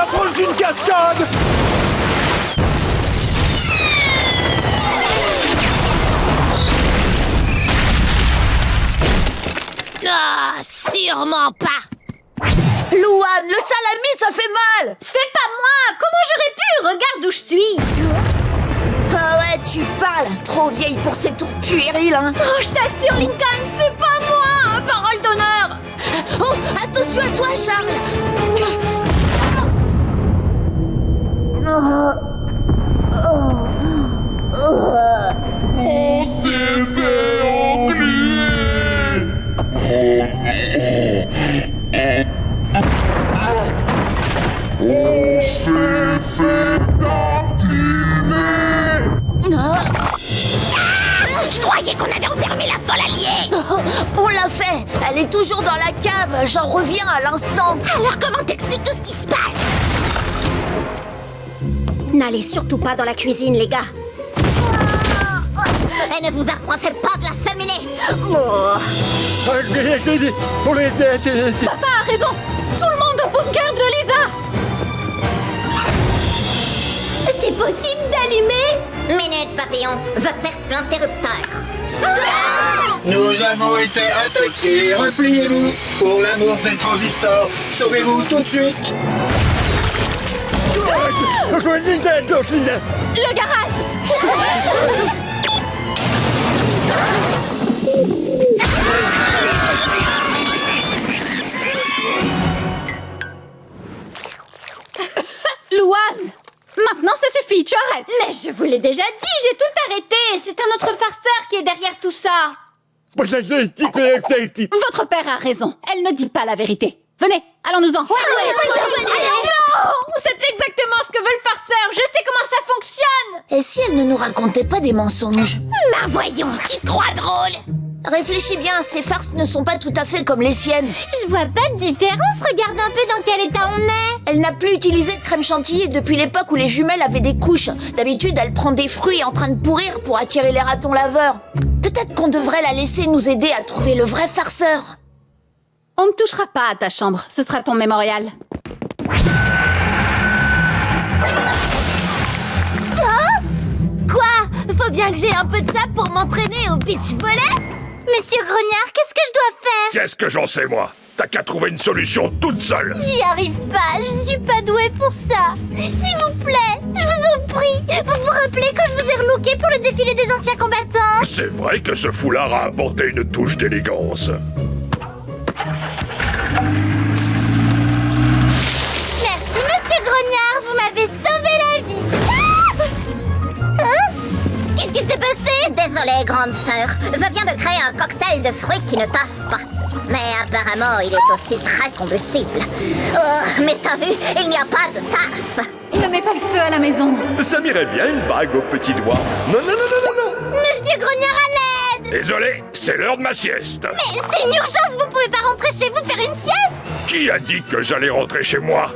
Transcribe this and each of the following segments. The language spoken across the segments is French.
l'approche d'une cascade! Ah, sûrement pas! Louane, le salami, ça fait mal! C'est pas moi! Comment j'aurais pu? Regarde où je suis! Ah ouais, tu parles! Trop vieille pour ces tours puérils, hein! Oh, je t'assure, Lincoln, c'est pas moi! Parole d'honneur! Oh, attention à toi, Charles! On s'est fait enculer. On s'est fait tartiner. Je croyais qu'on avait enfermé la folle alliée! Oh, on l'a fait! Elle est toujours dans la cave, j'en reviens à l'instant! Alors comment t'expliques tout ce qui se passe? N'allez surtout pas dans la cuisine, les gars! Et ne vous approchez pas de la cheminée! Oh. Papa a raison! Tout le monde au bunker de Lisa! C'est possible d'allumer? Minute, papillon, je cherche l'interrupteur! Nous avons été attaqués, repliez-vous! Pour l'amour des transistors, sauvez-vous tout de suite! Le garage! Louane! Maintenant ça suffit, tu arrêtes! Mais je vous l'ai déjà dit, j'ai tout arrêté! C'est un autre farceur qui est derrière tout ça! Votre père a raison, elle ne dit pas la vérité. Venez, allons-nous-en! Non! C'est exactement ce que veut le farceur! Je sais comment ça fonctionne! Et si elle ne nous racontait pas des mensonges? Ben voyons, tu te crois drôle? Réfléchis bien, ces farces ne sont pas tout à fait comme les siennes. Je vois pas de différence, regarde un peu dans quel état on est! Elle n'a plus utilisé de crème chantilly depuis l'époque où les jumelles avaient des couches. D'habitude, elle prend des fruits en train de pourrir pour attirer les ratons laveurs. Peut-être qu'on devrait la laisser nous aider à trouver le vrai farceur. On ne touchera pas à ta chambre, ce sera ton mémorial. Quoi? Faut bien que j'ai un peu de ça pour m'entraîner au beach volley? Monsieur Grognard, qu'est-ce que je dois faire? Qu'est-ce que j'en sais, moi? T'as qu'à trouver une solution toute seule. J'y arrive pas, je suis pas douée pour ça. S'il vous plaît, je vous en prie, vous vous rappelez quand je vous ai relooké pour le défilé des anciens combattants? C'est vrai que ce foulard a apporté une touche d'élégance. Merci, Monsieur Grognard, vous m'avez sauvé la vie. Ah! Hein? Qu'est-ce qui s'est passé? Désolée, grande sœur, je viens de créer un cocktail de fruits qui ne passe pas. Mais apparemment, il est aussi très combustible. Oh, mais t'as vu, il n'y a pas de tasse. Ne mets pas le feu à la maison. Ça m'irait bien une bague au petit doigt. Non, non, non, non, non, non. Monsieur Grognard, à l'aide! Désolé, c'est l'heure de ma sieste. Mais c'est une urgence, vous pouvez pas rentrer chez vous faire une sieste? Qui a dit que j'allais rentrer chez moi?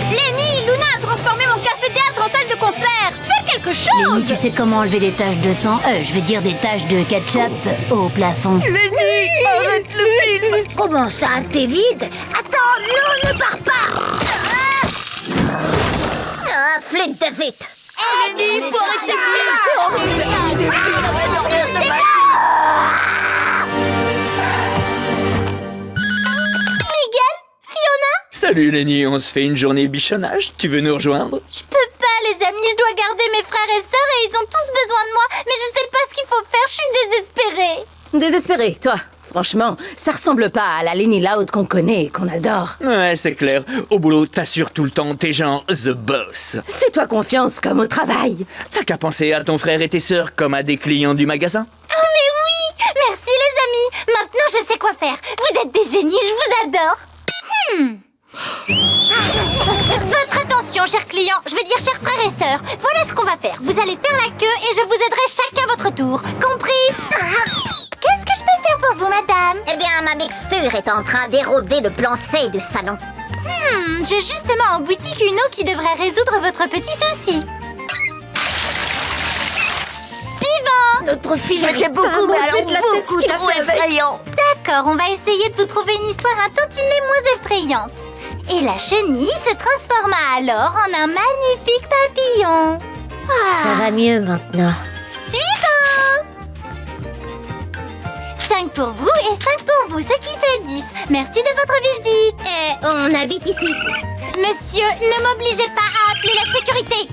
Lenny, Luna a transformé mon café-théâtre en salle de concert. Faites quelque chose! Lenny, tu sais comment enlever des taches de sang, je veux dire des taches de ketchup au plafond. Lenny, arrête le film! Comment ça, t'es vide? Attends, non, ne pars pas! Ah, flûte de vite! Lenny, faut arrêter le film, c'est horrible! Je vais plus jamais dormir de ma vie! Miguel? Fiona? Salut Lenny, on se fait une journée bichonnage, tu veux nous rejoindre? Je peux pas, les amis, je dois garder mes frères et sœurs et ils ont tous besoin de moi. Mais je sais pas ce qu'il faut faire, je suis désespérée. Désespéré, toi. Franchement, ça ressemble pas à la Lenny Loud qu'on connaît et qu'on adore. Ouais, c'est clair, au boulot t'assures tout le temps, t'es genre the boss. Fais-toi confiance comme au travail. T'as qu'à penser à ton frère et tes sœurs comme à des clients du magasin. Oh mais oui! Merci les amis! Maintenant je sais quoi faire. Vous êtes des génies, je vous adore. Votre attention, chers clients, je veux dire chers frères et sœurs. Voilà ce qu'on va faire. Vous allez faire la queue et je vous aiderai chacun à votre tour. Compris? Qu'est-ce que je peux faire pour vous, madame? Eh bien, ma mixture est en train d'éroder le plancher du salon. J'ai justement en boutique une eau qui devrait résoudre votre petit souci. Suivant! Notre film J'arrive était pas à beaucoup, mais manger alors de la tête beaucoup qu'il a trop fait avec. effrayant. D'accord. D'accord, on va essayer de vous trouver une histoire un tantinet moins effrayante. Et la chenille se transforma alors en un magnifique papillon. Ça va mieux maintenant. Suivant! 5 pour vous et 5 pour vous, ce qui fait 10. Merci de votre visite. On habite ici. Monsieur, ne m'obligez pas à appeler la sécurité.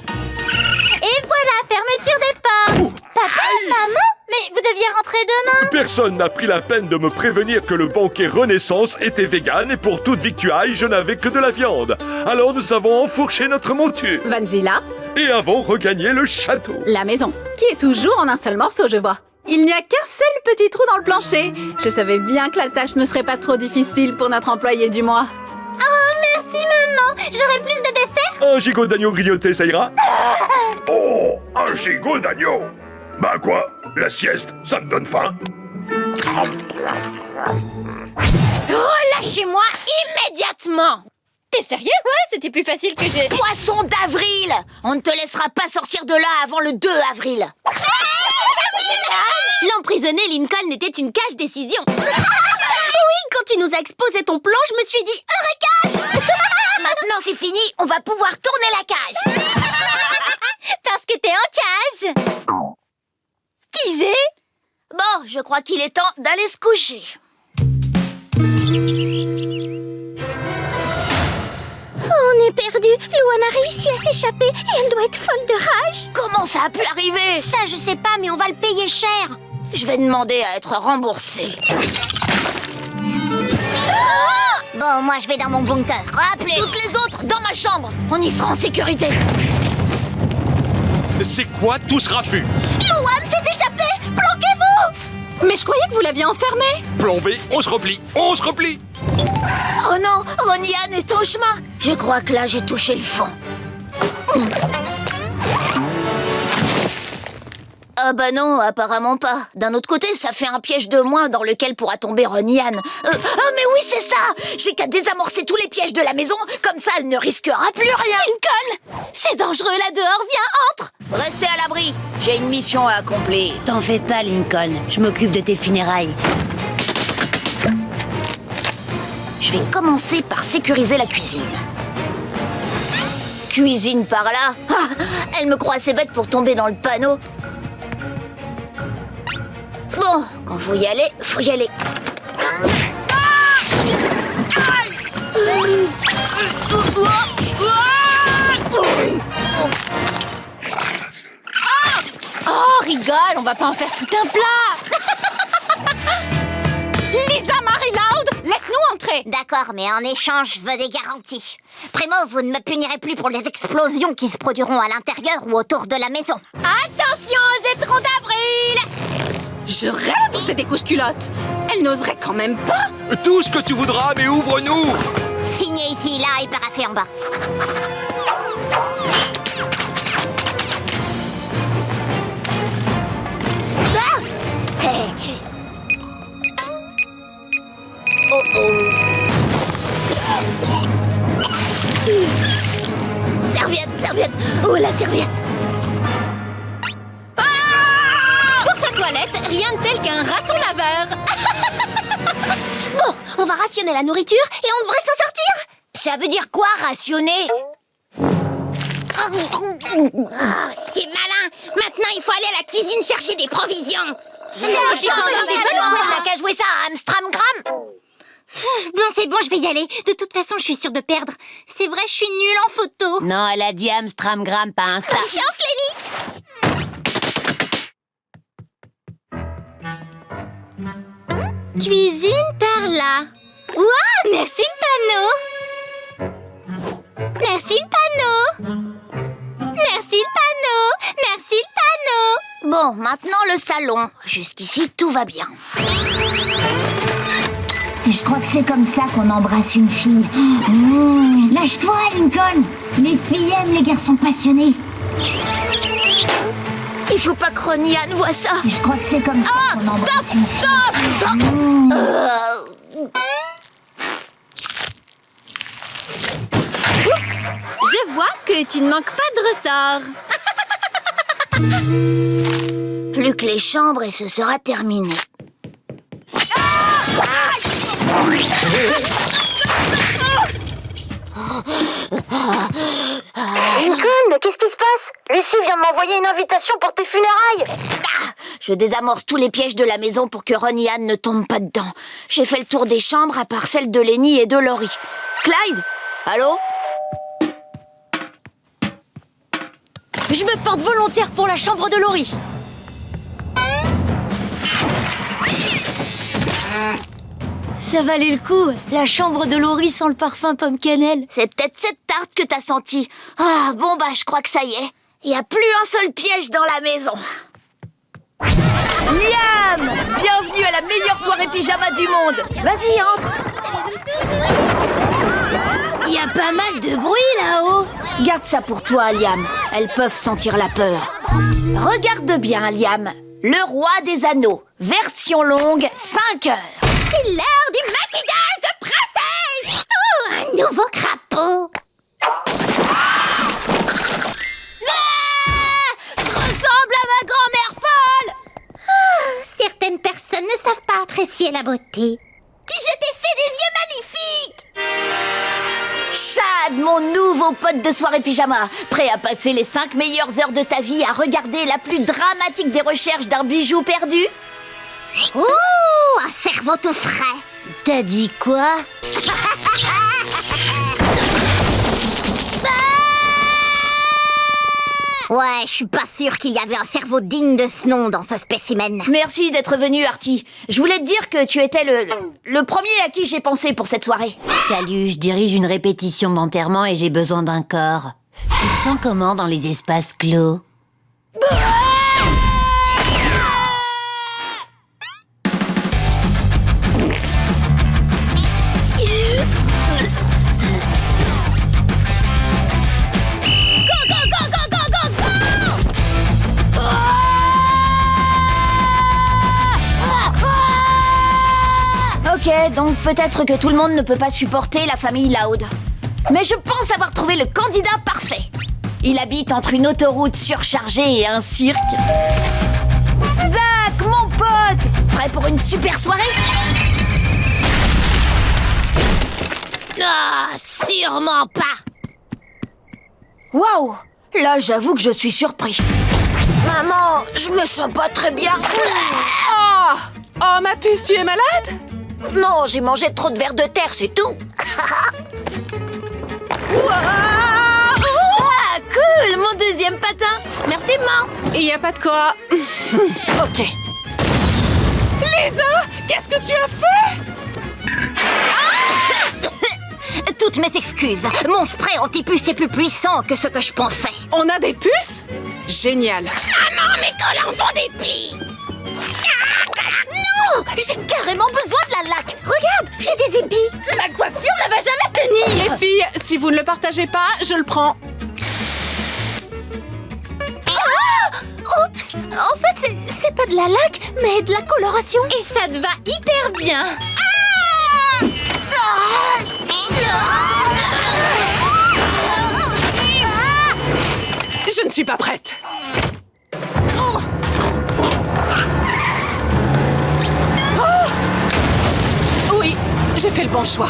Et voilà, fermeture des portes. Papa, maman, mais vous deviez rentrer demain. Personne n'a pris la peine de me prévenir que le banquet Renaissance était vegan et pour toute victuaille, je n'avais que de la viande. Alors nous avons enfourché notre monture Vanzilla, et avons regagné le château. la maison, qui est toujours en un seul morceau, je vois. Il n'y a qu'un seul petit trou dans le plancher. Je savais bien que la tâche ne serait pas trop difficile pour notre employé du mois. Oh, merci maman. J'aurai plus de dessert. Un gigot d'agneau grignoté, ça ira? Oh, un gigot d'agneau? Bah quoi? La sieste, ça me donne faim. Relâchez-moi immédiatement! T'es sérieux? Ouais, c'était plus facile que j'ai... Poisson d'avril! On ne te laissera pas sortir de là avant le 2 avril. L'emprisonné Lincoln était une cache décision. Oui, quand tu nous as exposé ton plan, je me suis dit Eureka! Maintenant c'est fini, on va pouvoir tourner la cage. Parce que t'es en cage. Figé? Bon, je crois qu'il est temps d'aller se coucher. On est perdu. Louane a réussi à s'échapper et elle doit être folle de rage. Comment ça a pu arriver? Ça, je sais pas, mais on va le payer cher. Je vais demander à être remboursé. Bon, moi, je vais dans mon bunker. Rappelez. Toutes les autres, dans ma chambre. On y sera en sécurité. C'est quoi tout ce raffut? Louane s'est échappée. Planquez-vous! Mais je croyais que vous l'aviez enfermé. Plombé, on se replie, on se replie. Oh non, Ronyan est en chemin. Je crois que là, j'ai touché le fond. Ah bah non, apparemment pas. D'un autre côté, ça fait un piège de moins dans lequel pourra tomber Ronyan. Ah mais oui, c'est ça! J'ai qu'à désamorcer tous les pièges de la maison, comme ça elle ne risquera plus rien. Lincoln! C'est dangereux là-dehors, viens, entre! Restez à l'abri, j'ai une mission à accomplir. T'en fais pas, Lincoln. Je m'occupe de tes funérailles. Je vais commencer par sécuriser la cuisine. Cuisine par là? Ah, elle me croit assez bête pour tomber dans le panneau. Bon, quand faut y aller, faut y aller. Oh, rigole, on va pas en faire tout un plat! Lisa Marie Loud, laisse-nous entrer. D'accord, mais en échange, je veux des garanties. Primo, vous ne me punirez plus pour les explosions qui se produiront à l'intérieur ou autour de la maison. Attention aux étrons d'avril! Je rêve, c'est des couches-culottes. Elle n'oserait quand même pas. Tout ce que tu voudras, mais ouvre-nous. Signez ici, là et paraffez en bas. Ah! Oh oh. Serviette, serviette. Oh la serviette. Pour sa toilette, rien de tel qu'un raton laveur. Bon, on va rationner la nourriture et on devrait s'en sortir. Ça veut dire quoi, rationner? C'est malin. Maintenant, il faut aller à la cuisine chercher des provisions. C'est la qu'à jouer ça à Amstramgram. Bon, c'est bon, je vais y aller. De toute façon, je suis sûre de perdre. C'est vrai, je suis nulle en photo. Non, elle a dit Amstramgram, pas Insta. Chance, Lenny. Cuisine par là. Ouah, merci le panneau. Merci le panneau. Merci le panneau. Merci le panneau. Bon, maintenant le salon. Jusqu'ici, tout va bien. Je crois que c'est comme ça qu'on embrasse une fille. Lâche-toi, Lincoln. Les filles aiment les garçons passionnés. Il faut pas que Ronyan voit ça. Je crois que c'est comme ça qu'on embrasse une fille. Stop. Je vois que tu ne manques pas de ressort. Plus que les chambres et ce sera terminé. Lincoln, mais qu'est-ce qui se passe? Lucie vient de m'envoyer une invitation pour tes funérailles. Je désamorce tous les pièges de la maison pour que Ron et Anne ne tombent pas dedans. J'ai fait le tour des chambres à part celle de Lenny et de Laurie. Clyde? Allô? Je me porte volontaire pour la chambre de Laurie. Ça valait le coup, la chambre de Laurie sans le parfum pomme cannelle. C'est peut-être cette tarte que t'as sentie. Ah, bon bah, je crois que ça y est. Il n'y a plus un seul piège dans la maison. Liam! Bienvenue à la meilleure soirée pyjama du monde. Vas-y, entre. Il y a pas mal de bruit là-haut. Garde ça pour toi, Liam. Elles peuvent sentir la peur. Regarde bien, Liam. Le roi des anneaux. Version longue, 5 heures. C'est l'heure du maquillage de princesse! Oh, un nouveau crapaud! Je ressemble à ma grand-mère folle. Certaines personnes ne savent pas apprécier la beauté. Je t'ai fait des yeux magnifiques! Chad, mon nouveau pote de soirée pyjama. Prêt à passer les 5 meilleures heures de ta vie à regarder la plus dramatique des recherches d'un bijou perdu? Ouh, un cerveau tout frais! T'as dit quoi? Ouais, je suis pas sûre qu'il y avait un cerveau digne de ce nom dans ce spécimen. Merci d'être venu, Artie. Je voulais te dire que tu étais le premier à qui j'ai pensé pour cette soirée. Salut, je dirige une répétition d'enterrement et j'ai besoin d'un corps. Tu te sens comment dans les espaces clos? Ok, donc peut-être que tout le monde ne peut pas supporter la famille Loud. Mais je pense avoir trouvé le candidat parfait. Il habite entre une autoroute surchargée et un cirque. Zach, mon pote! Prêt pour une super soirée? Ah, sûrement pas. Waouh! Là, j'avoue que je suis surpris. Maman, je me sens pas très bien. Oh, ma puce, tu es malade? Non, j'ai mangé trop de vers de terre, c'est tout. Ah, Cool, mon deuxième patin. Merci, maman. il n'y a pas de quoi. Ok. Lisa, qu'est-ce que tu as fait? Toutes mes excuses. Mon spray anti-puce est plus puissant que ce que je pensais. On a des puces? Génial. Maman, mes collants font des plis. Non, j'ai carrément besoin de la laque. Regarde, j'ai des ébis. Ma coiffure ne va jamais tenir. Les filles, si vous ne le partagez pas, je le prends. Oups, en fait, c'est pas de la laque, mais de la coloration. Et ça te va hyper bien. Je ne suis pas prête. Oh, oui, j'ai fait le bon choix.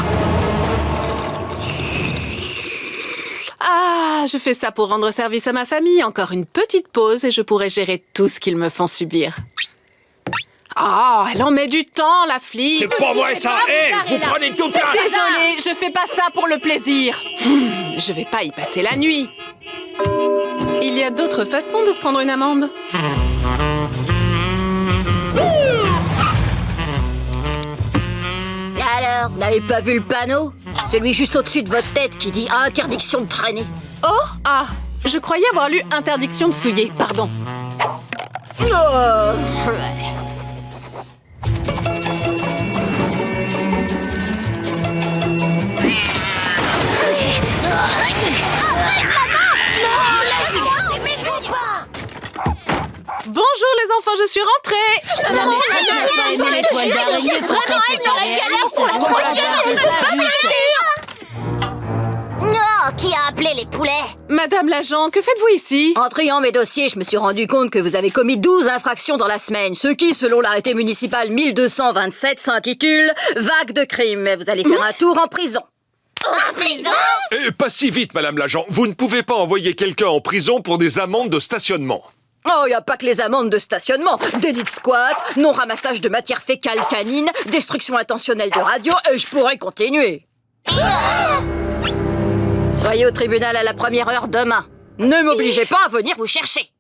Ah, je fais ça pour rendre service à ma famille. Encore une petite pause et je pourrai gérer tout ce qu'ils me font subir. Ah, elle en met du temps, la flic. C'est pas vrai ça. Vous prenez tout ça. Désolée, je fais pas ça pour le plaisir. Je vais pas y passer la nuit. Il y a d'autres façons de se prendre une amende. Alors, vous n'avez pas vu le panneau? Celui juste au-dessus de votre tête qui dit interdiction de traîner. Oh, ah, je croyais avoir lu interdiction de souiller, pardon. Bonjour les enfants, je suis rentrée. Non mais les toiles d'araignée contre Non, qui a appeler les poulets. Madame l'agent, que faites-vous ici? En triant mes dossiers, je me suis rendu compte que vous avez commis 12 infractions dans la semaine, ce qui, selon l'arrêté municipal 1227, s'intitule « Vague de crime ». Vous allez faire un tour en prison. En prison? Pas si vite, madame l'agent. Vous ne pouvez pas envoyer quelqu'un en prison pour des amendes de stationnement. Oh, y a pas que les amendes de stationnement. Délit de squat, non-ramassage de matière fécale canine, destruction intentionnelle de radio, et je pourrais continuer. Soyez au tribunal à la première heure demain. Ne m'obligez pas à venir vous chercher.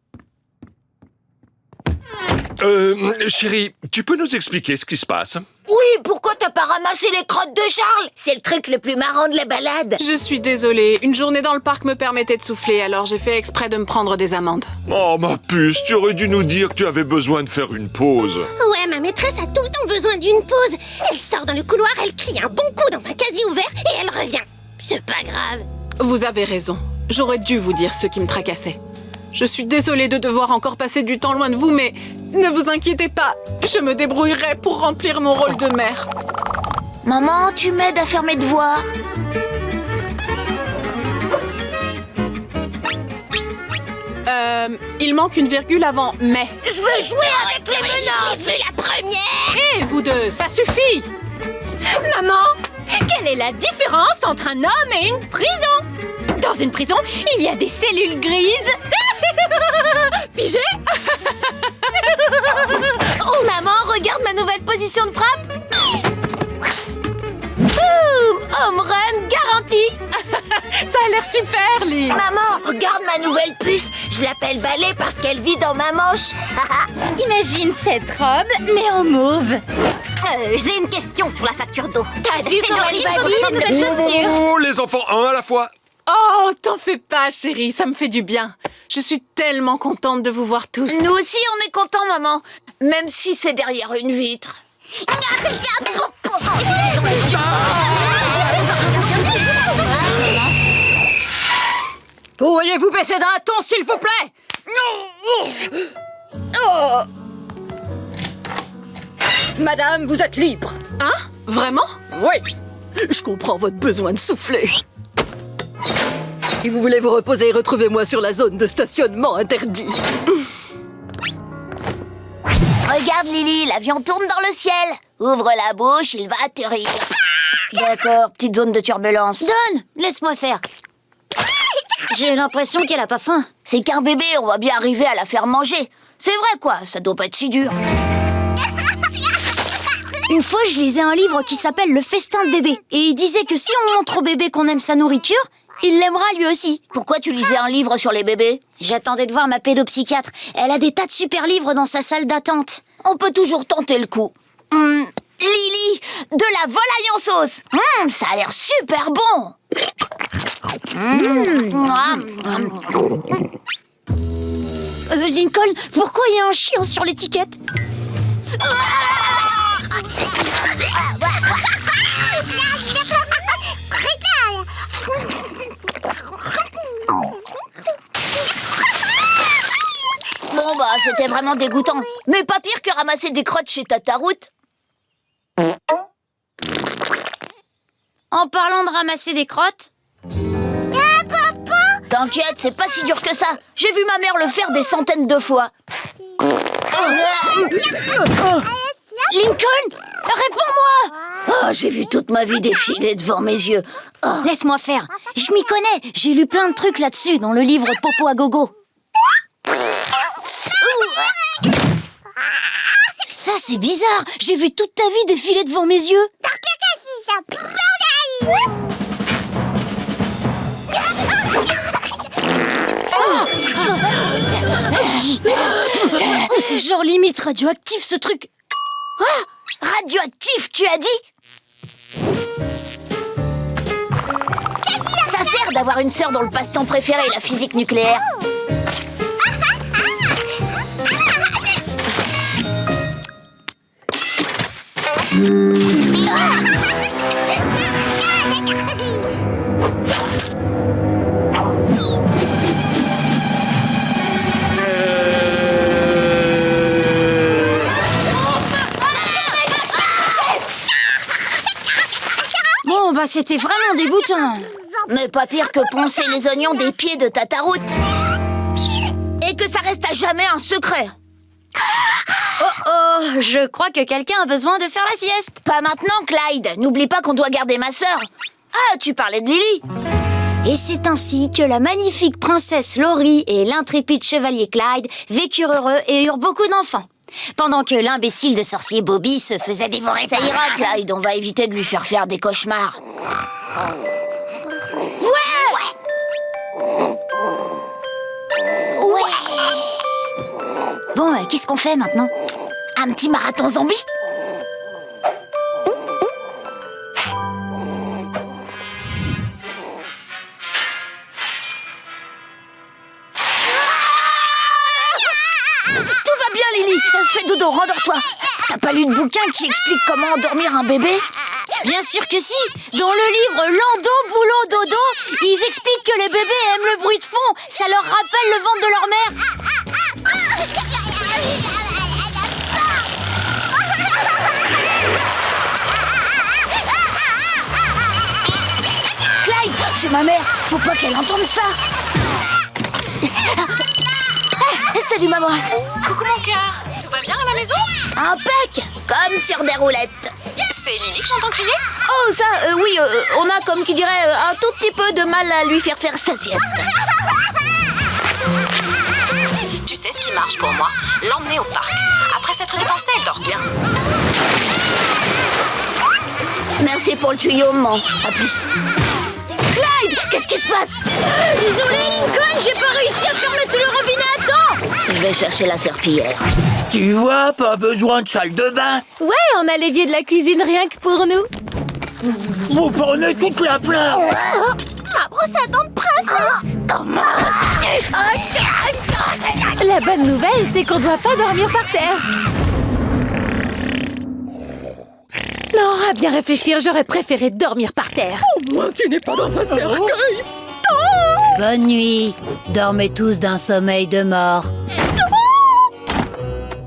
Chérie, tu peux nous expliquer ce qui se passe? Oui, pourquoi t'as pas ramassé les crottes de Charles? C'est le truc le plus marrant de la balade. Je suis désolée, une journée dans le parc me permettait de souffler, alors j'ai fait exprès de me prendre des amendes. Oh, ma puce, tu aurais dû nous dire que tu avais besoin de faire une pause. Ouais, ma maîtresse a tout le temps besoin d'une pause. Elle sort dans le couloir, elle crie un bon coup dans un casier ouvert et elle revient. C'est pas grave. Vous avez raison, j'aurais dû vous dire ce qui me tracassait. Je suis désolée de devoir encore passer du temps loin de vous, mais ne vous inquiétez pas, je me débrouillerai pour remplir mon rôle de mère. Maman, tu m'aides à faire mes devoirs? Il manque une virgule avant « mais Je veux jouer avec les menottes. J'ai vu la première. » Hé, vous deux, ça suffit! Maman, quelle est la différence entre un homme et une prison? Dans une prison, il y a des cellules grises. Pigé? Oh maman, regarde ma nouvelle position de frappe. Boum! Home run garanti. Ça a l'air super, Lynn! Maman, regarde ma nouvelle puce. Je l'appelle Balai parce qu'elle vit dans ma manche. Imagine cette robe, mais en mauve. J'ai une question sur la facture d'eau. T'as vu C'est comment le elle livre va de vite? Tom Nouvelle chaussure. Oh, les enfants, un à la fois. Oh, t'en fais pas, chérie, ça me fait du bien. Je suis tellement contente de vous voir tous. Nous aussi, on est contents, maman. Même si c'est derrière une vitre. Pourriez-vous baisser d'un ton, s'il vous plaît? Oh. Madame, vous êtes libre. Hein? Vraiment? Oui, je comprends votre besoin de souffler. Si vous voulez vous reposer, retrouvez-moi sur la zone de stationnement interdit. Regarde, Lily, l'avion tourne dans le ciel. Ouvre la bouche, il va atterrir. D'accord, petite zone de turbulence. Donne, laisse-moi faire. J'ai l'impression qu'elle a pas faim. C'est qu'un bébé, on va bien arriver à la faire manger. C'est vrai, quoi, ça doit pas être si dur. Une fois, je lisais un livre qui s'appelle Le festin de bébé. Et il disait que si on montre au bébé qu'on aime sa nourriture, il l'aimera lui aussi. Pourquoi tu lisais un livre sur les bébés? J'attendais de voir ma pédopsychiatre. Elle a des tas de super livres dans sa salle d'attente. On peut toujours tenter le coup. Lily, de la volaille en sauce. Ça a l'air super bon. Lincoln, pourquoi il y a un chien sur l'étiquette? Bon bah, c'était vraiment dégoûtant. Mais pas pire que ramasser des crottes chez Tata Route. En parlant de ramasser des crottes... T'inquiète, c'est pas si dur que ça. J'ai vu ma mère le faire des centaines de fois. Lincoln, réponds-moi! Oh, j'ai vu toute ma vie défiler devant mes yeux. Oh. Laisse-moi faire. Je m'y connais. J'ai lu plein de trucs là-dessus dans le livre Popo à gogo. Ça, c'est bizarre. J'ai vu toute ta vie défiler devant mes yeux. Oh, c'est genre limite radioactif ce truc. Ah, radioactif, tu as dit? Ça sert d'avoir une sœur dont le passe-temps préféré est la physique nucléaire. Bon, bah c'était vraiment dégoûtant. Mais pas pire que poncer les oignons des pieds de ta taroute. Et que ça reste à jamais un secret. Oh, je crois que quelqu'un a besoin de faire la sieste. Pas maintenant, Clyde. N'oublie pas qu'on doit garder ma sœur. Ah, tu parlais de Lily. Et c'est ainsi que la magnifique princesse Laurie et l'intrépide chevalier Clyde vécurent heureux et eurent beaucoup d'enfants. Pendant que l'imbécile de sorcier Bobby se faisait dévorer. Ça ira, Clyde. On va éviter de lui faire des cauchemars. Bon, qu'est-ce qu'on fait maintenant? Un petit marathon zombie? Tout va bien, Lily. Fais dodo, rendors-toi. T'as pas lu de bouquin qui explique comment endormir un bébé? Bien sûr que si. Dans le livre Lando, Boulot, Dodo, ils expliquent que les bébés aiment le bruit de fond. Ça leur rappelle le ventre de leur mère. Clyde, c'est ma mère. Faut pas qu'elle entende ça. Salut, maman. Coucou mon cœur, tout va bien à la maison? Impec, comme sur des roulettes. C'est Lily que j'entends crier? Oh, ça, oui, on a, comme qui dirait, un tout petit peu de mal à lui faire sa sieste. Tu sais ce qui marche pour moi? L'emmener au parc. Après s'être dépensée, elle dort bien. Merci pour le tuyau, maman. À plus. Clyde, qu'est-ce qui se passe? Désolé, Lincoln, j'ai pas réussi à fermer tout le robinet à temps. Je vais chercher la serpillière. Tu vois, pas besoin de salle de bain. Ouais, on a l'évier de la cuisine rien que pour nous. Vous prenez toute la place. Ma brosse à dents de princesse. La bonne nouvelle, c'est qu'on doit pas dormir par terre. Non, à bien réfléchir, j'aurais préféré dormir par terre. Bonne nuit. Dormez tous d'un sommeil de mort.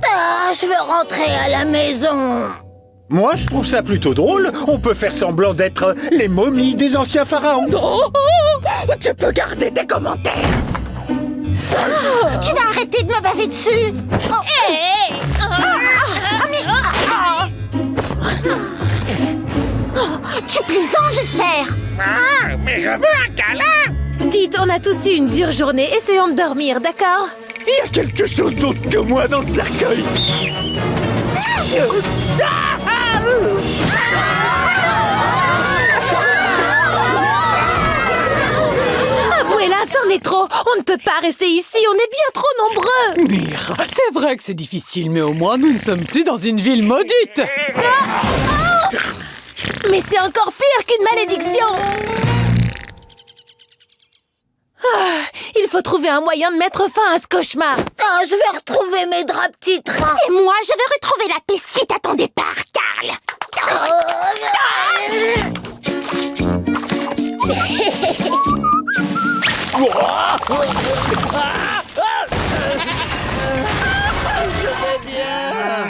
Ah, je veux rentrer à la maison. Moi, je trouve ça plutôt drôle. On peut faire semblant d'être les momies des anciens pharaons. Tu peux garder des commentaires. Tu vas arrêter de me baver dessus. Tu plaisantes, j'espère. Mais je veux un câlin. Dites, on a tous eu une dure journée, essayons de dormir, d'accord? Il y a quelque chose d'autre que moi dans ce cercueil. Abuela, c'en est trop. On ne peut pas rester ici, on est bien trop nombreux. Mire, c'est vrai que c'est difficile, mais au moins nous ne sommes plus dans une ville maudite. Mais c'est encore pire qu'une malédiction. Il faut trouver un moyen de mettre fin à ce cauchemar. Ah, je vais retrouver mes draps petits trains. Et moi, je vais retrouver la paix suite à ton départ, Carl.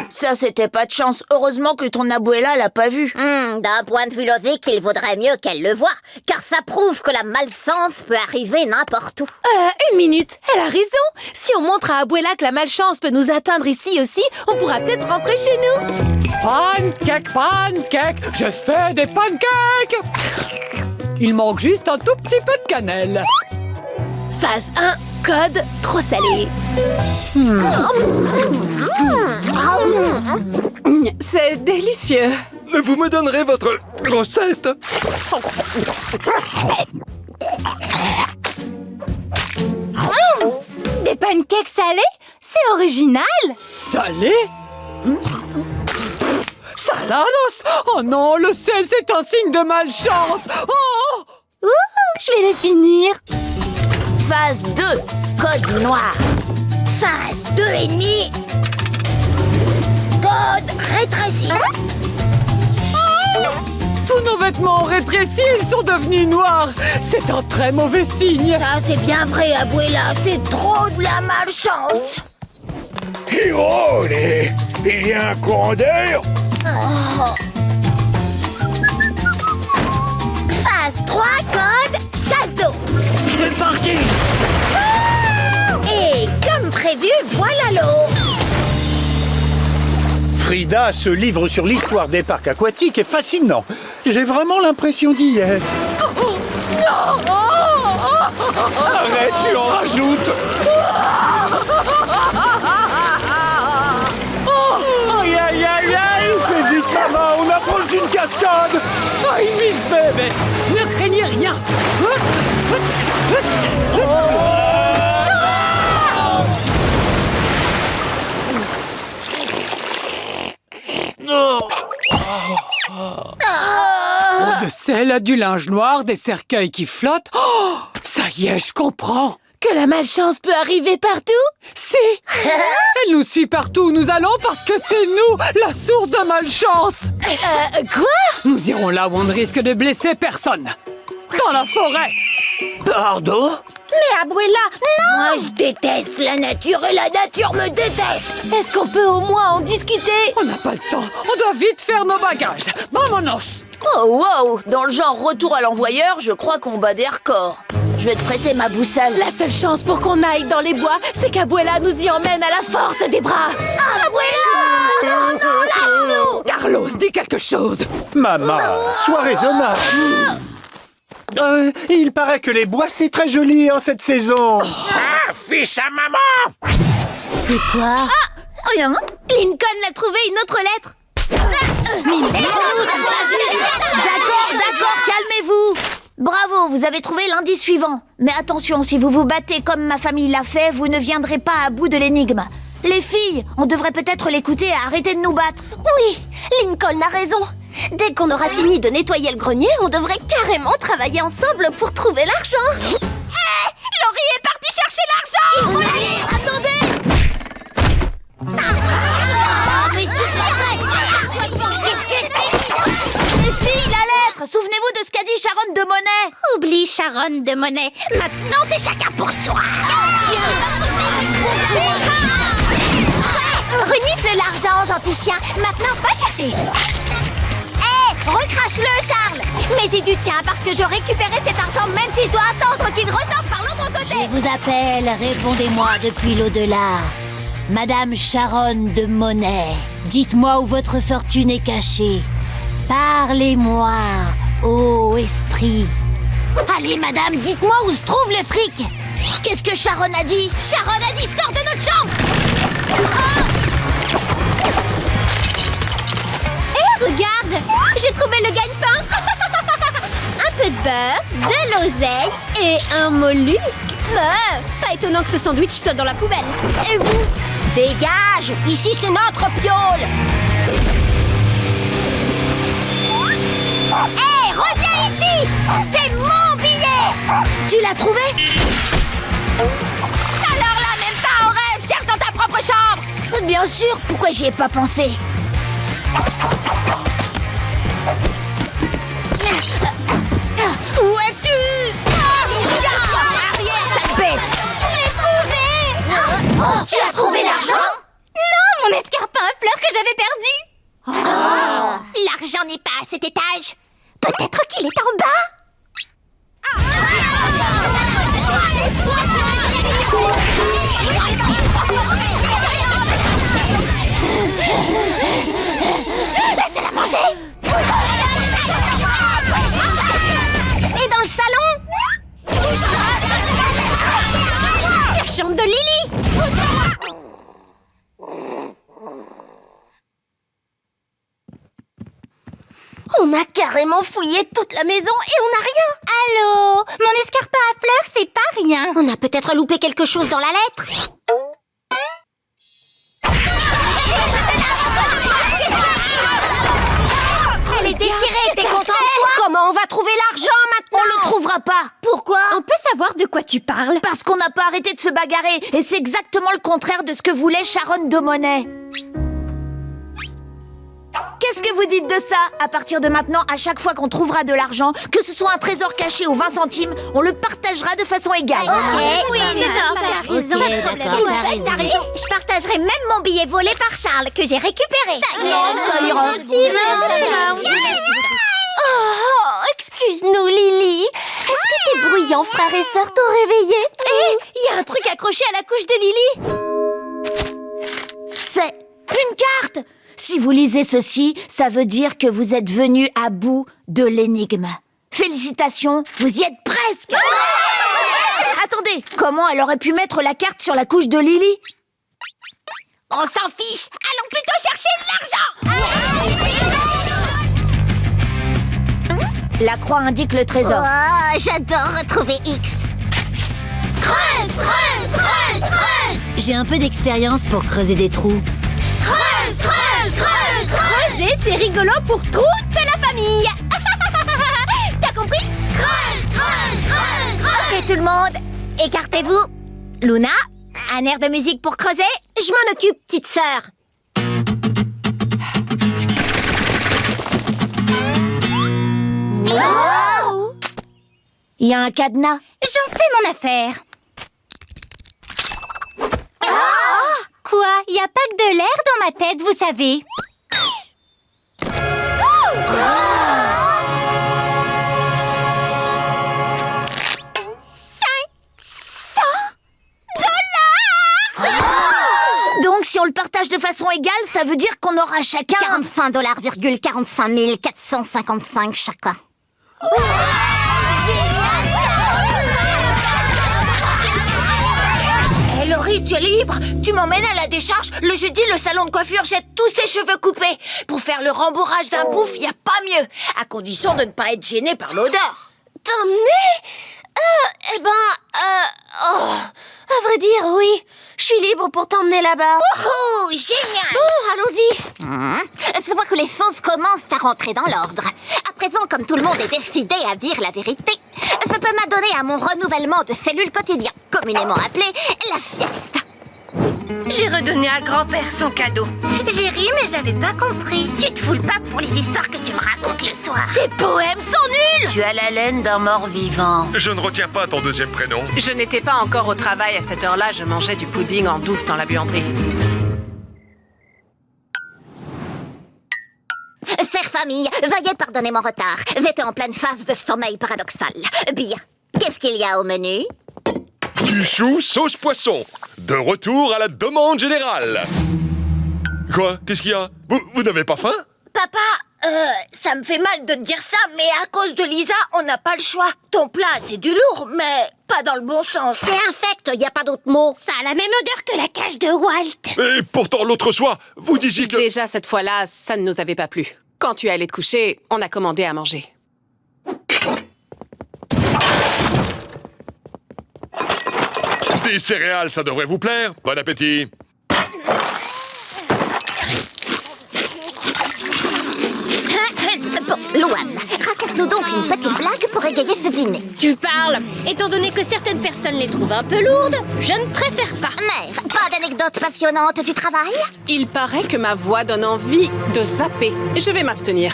Ça, c'était pas de chance. Heureusement que ton abuela l'a pas vu. D'un point de vue logique, il vaudrait mieux qu'elle le voie, car ça prouve que la malchance peut arriver n'importe où. Une minute, elle a raison. Si on montre à Abuela que la malchance peut nous atteindre ici aussi, on pourra peut-être rentrer chez nous. Pancake, pancake, je fais des pancakes. Il manque juste un tout petit peu de cannelle. Phase 1, code trop salé. C'est délicieux. Vous me donnerez votre recette? Des pancakes salés? C'est original. Salé? Salados? Oh non, le sel, c'est un signe de malchance. Oh! Je vais les finir. Phase 2, code noir. Phase 2,5. Code rétréci. Tous nos vêtements ont rétréci, ils sont devenus noirs. C'est un très mauvais signe. Ça, c'est bien vrai, Abuela. C'est trop de la malchance. Il y a un courant d'air. Phase 3, code prévu, voilà l'eau. Frida, ce livre sur l'histoire des parcs aquatiques est fascinant. J'ai vraiment l'impression d'y être. Arrête, tu en rajoutes. Aïe, aïe, aïe, aïe. Fais vite, maman, on approche d'une cascade. Aïe, Miss Bébé, ne craignez rien. De sel, du linge noir, des cercueils qui flottent. Oh, ça y est, je comprends. Que la malchance peut arriver partout? Si. Elle nous suit partout où nous allons parce que c'est nous, la source de malchance. Quoi? Nous irons là où on ne risque de blesser personne. Dans la forêt. Pardon? Mais Abuela, non! Moi, je déteste la nature et la nature me déteste. Est-ce qu'on peut au moins en discuter? On n'a pas le temps. On doit vite faire nos bagages. Vámonos. Oh wow! Dans le genre retour à l'envoyeur, je crois qu'on bat des records. Je vais te prêter ma boussole. La seule chance pour qu'on aille dans les bois, c'est qu'Abuela nous y emmène à la force des bras. Abuela! Non, non, lâche-nous! Carlos, dis quelque chose. Maman, sois raisonnable. Il paraît que les bois, c'est très joli en cette saison. Ah, fiche à maman! C'est quoi? Rien. Lincoln a trouvé une autre lettre. D'accord, calmez-vous. Bravo, vous avez trouvé l'indice suivant. Mais attention, si vous vous battez comme ma famille l'a fait, vous ne viendrez pas à bout de l'énigme. Les filles, on devrait peut-être l'écouter et arrêter de nous battre. Oui, Lincoln a raison. Dès qu'on aura fini de nettoyer le grenier, on devrait carrément travailler ensemble pour trouver l'argent. Hé, Laurie est partie chercher l'argent. Attendez. Mais Les filles, la lettre. Souvenez-vous de ce qu'a dit Sharon de Monet. Oublie Sharon de Monet. Maintenant, c'est chacun pour soi. Renifle l'argent, gentil chien. Maintenant, va chercher. Hé, recrache-le, Charles. Mais y du tien, parce que je récupérerai cet argent même si je dois attendre qu'il ressorte par l'autre côté. Je vous appelle, répondez-moi depuis l'au-delà. Madame Sharon de Monet, dites-moi où votre fortune est cachée. Parlez-moi, ô esprit. Allez, madame, dites-moi où se trouvent les frics. Qu'est-ce que Sharon a dit? Sharon a dit sors de notre chambre. Hé, regarde, j'ai trouvé le gagne-pain. Un peu de beurre, de l'oseille et un mollusque. Pas étonnant que ce sandwich soit dans la poubelle. Et vous? Dégage! Ici, c'est notre piole! Hé, reviens ici. C'est mon billet. Tu l'as trouvé? Alors là, même pas en rêve, cherche dans ta propre chambre. Bien sûr, pourquoi j'y ai pas pensé? Où es-tu? Arrière, sale bête! Je l'ai trouvé. Tu as trouvé l'argent? Non, mon escarpin à fleurs que j'avais perdu. L'argent n'est pas à cet étage. Peut-être qu'il est en bas. Laissez-la manger. Et dans le salon? La chambre de Lily. On a carrément fouillé toute la maison et on n'a rien. Allô? Mon escarpin à fleurs, c'est pas rien. On a peut-être loupé quelque chose dans la lettre. Elle est déchirée, t'es contente, toi? Comment on va trouver l'argent maintenant? On le trouvera pas. Pourquoi? On peut savoir de quoi tu parles? Parce qu'on n'a pas arrêté de se bagarrer. Et c'est exactement le contraire de ce que voulait Sharon de Monet. Qu'est-ce que vous dites de ça? À partir de maintenant, à chaque fois qu'on trouvera de l'argent, que ce soit un trésor caché ou 20 centimes, on le partagera de façon égale. Oui, t'as raison. Ok, d'accord, t'as raison. Je partagerai même mon billet volé par Charles que j'ai récupéré. Ça ira. Oh, excuse-nous, Lily. Est-ce que tes bruyants frères et sœurs t'ont réveillé? Il y a un truc accroché à la couche de Lily. C'est une carte! Si vous lisez ceci, ça veut dire que vous êtes venu à bout de l'énigme. Félicitations, vous y êtes presque! Attendez, comment elle aurait pu mettre la carte sur la couche de Lily? On s'en fiche! Allons plutôt chercher de l'argent! La croix indique le trésor. Oh, j'adore retrouver X. Creuse, creuse, creuse, creuse! J'ai un peu d'expérience pour creuser des trous. Creuse, creuse, creuse, creuser, c'est rigolo pour toute la famille. T'as compris? Creuse, creuse, creuse, creuse. Ok tout le monde, écartez-vous. Luna, un air de musique pour creuser? Je m'en occupe, petite sœur. Wow! Il y a un cadenas. J'en fais mon affaire. Quoi? Y a pas que de l'air dans ma tête, vous savez. Donc si on le partage de façon égale, ça veut dire qu'on aura chacun... 45,45 455 chacun. Hé Laurie, tu es libre. Tu m'emmènes à la décharge. Le jeudi, le salon de coiffure jette tous ses cheveux coupés. Pour faire le rembourrage d'un pouf, y a pas mieux. À condition de ne pas être gêné par l'odeur. T'emmener? À vrai dire, oui. Je suis libre pour t'emmener là-bas. Oh, génial! Bon, allons-y. Je vois que les choses commencent à rentrer dans l'ordre. À présent, comme tout le monde est décidé à dire la vérité, je peux m'adonner à mon renouvellement de cellules quotidien, communément appelé la sieste. J'ai redonné à grand-père son cadeau. J'ai ri, mais j'avais pas compris. Tu te foules pas pour les histoires que tu me racontes le soir. Tes poèmes sont nuls! Tu as la laine d'un mort vivant. Je ne retiens pas ton deuxième prénom. Je n'étais pas encore au travail à cette heure-là, je mangeais du pudding en douce dans la buanderie. Chère famille, veuillez pardonner mon retard. J'étais en pleine phase de sommeil paradoxal. Bien. Qu'est-ce qu'il y a au menu? Du chou sauce poisson. De retour à la demande générale. Quoi? Qu'est-ce qu'il y a? Vous n'avez pas faim? Papa, ça me fait mal de te dire ça, mais à cause de Lisa, on n'a pas le choix. Ton plat, c'est du lourd, mais pas dans le bon sens. C'est infect, y a pas d'autre mot. Ça a la même odeur que la cage de Walt. Et pourtant, l'autre soir, vous disiez que... Déjà, cette fois-là, ça ne nous avait pas plu. Quand tu es allé te coucher, on a commandé à manger. Des céréales, ça devrait vous plaire. Bon appétit. Bon, Louane, raconte-nous donc une petite blague pour égayer ce dîner. Tu parles. Étant donné que certaines personnes les trouvent un peu lourdes, je ne préfère pas. Mère, pas d'anecdote passionnante du travail? Il paraît que ma voix donne envie de zapper. Je vais m'abstenir.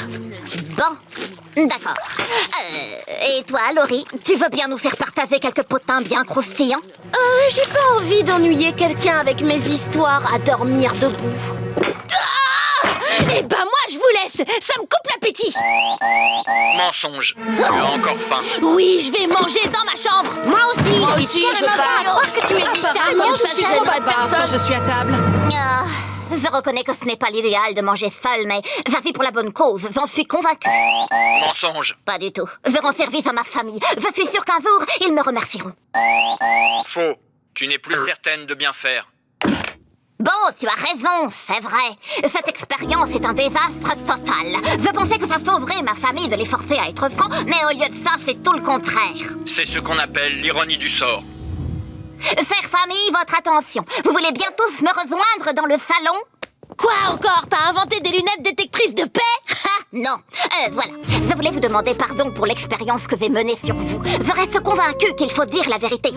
Bon, d'accord. Et toi, Laurie, tu veux bien nous faire partager quelques potins bien croustillants? J'ai pas envie d'ennuyer quelqu'un avec mes histoires à dormir debout. Eh ben moi, je vous laisse. Ça me coupe l'appétit. Mensonge. Tu as encore faim. Oui, je vais manger dans ma chambre. Moi aussi. Moi aussi, je pars. croire que tu m'aies dit ça. Apparemment, Je je suis suis bonne pas personne. quand je suis à table. Ah, je reconnais que ce n'est pas l'idéal de manger seul, mais vas-y pour la bonne cause, j'en suis convaincue. Mensonge. Pas du tout. Je rends service à ma famille. Je suis sûre qu'un jour, ils me remercieront. Faux. Tu n'es plus certaine de bien faire. Bon, tu as raison, c'est vrai. Cette expérience est un désastre total. Je pensais que ça sauverait ma famille de les forcer à être francs, mais au lieu de ça, c'est tout le contraire. C'est ce qu'on appelle l'ironie du sort. Chère famille, votre attention. Vous voulez bien tous me rejoindre dans le salon? Quoi encore? T'as inventé des lunettes détectrices de paix? Non. Voilà. Je voulais vous demander pardon pour l'expérience que j'ai menée sur vous. Je reste convaincue qu'il faut dire la vérité.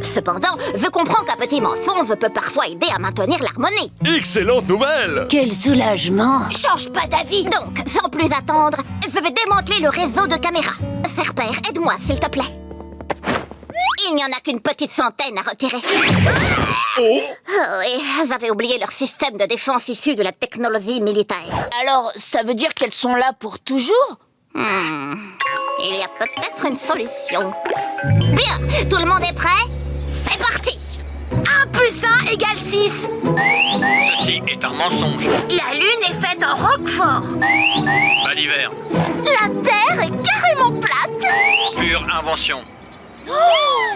Cependant, je comprends qu'un petit mensonge peut parfois aider à maintenir l'harmonie. Excellente nouvelle. Quel soulagement. Change pas d'avis. Donc, sans plus attendre, je vais démanteler le réseau de caméras. Serre père, aide-moi, s'il te plaît. Il n'y en a qu'une petite centaine à retirer. Oh. Et j'avais oublié leur système de défense issu de la technologie militaire. Alors, ça veut dire qu'elles sont là pour toujours? Il y a peut-être une solution. Bien, tout le monde est prêt? C'est parti! Un peu plus 1 égale 6. Ceci est un mensonge. La lune est faite en roquefort. Pas d'hiver. La Terre est carrément plate. Pure invention. Les roues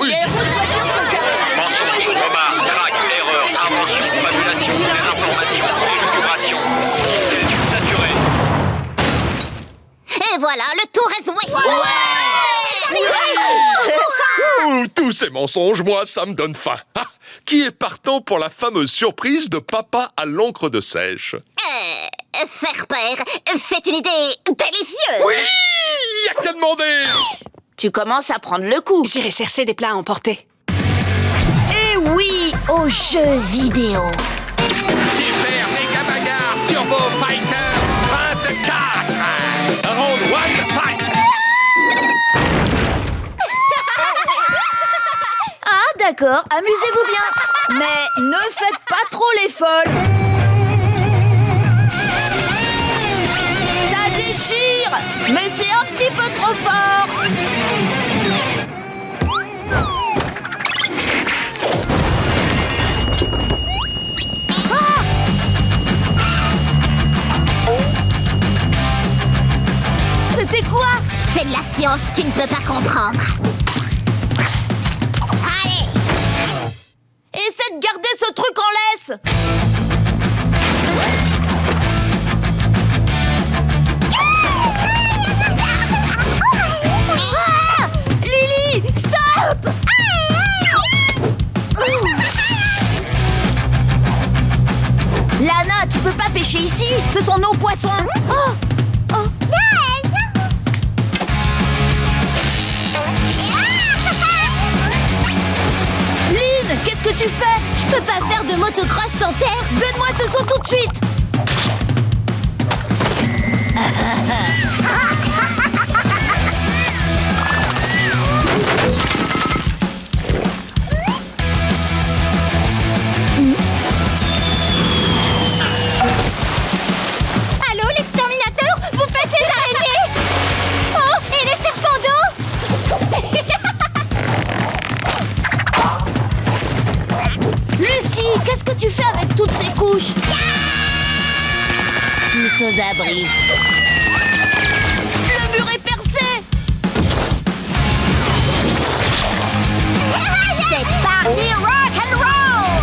de voiture sont carrées. Mensonge, coma, crack, erreur, invention, fabulation, désinformation, élucubration. Étude saturée. Et voilà, le tour est joué. Tous ces mensonges, moi, ça me donne faim. Ah, qui est partant pour la fameuse surprise de papa à l'encre de sèche? Faire père, c'est une idée délicieuse. Oui, y a qu'à demander. Tu commences à prendre le coup. J'irai chercher des plats à emporter. Et oui, aux jeux vidéo. Hyper Méga Bagarre Turbo Fighter 24. Round 1 fight. Ah d'accord, amusez-vous bien. Mais ne faites pas trop les folles. Ça déchire, mais c'est un petit peu trop fort. C'était quoi? C'est de la science, tu ne peux pas comprendre. Allez, Essaie de garder ce truc en laisse. Ah Lily, stop! Lana, tu peux pas pêcher ici. Ce sont nos poissons. Oh, oh. Lynn, qu'est-ce que tu fais? Je peux pas faire de motocross sans terre. Donne-moi ce saut tout de suite. Allô, l'exterminateur? Vous faites des araignées? Oh, et les serpents d'eau? Lucie, qu'est-ce que tu fais avec toutes ces couches? Tous aux abris. Le mur est percé. c'est parti rock and roll.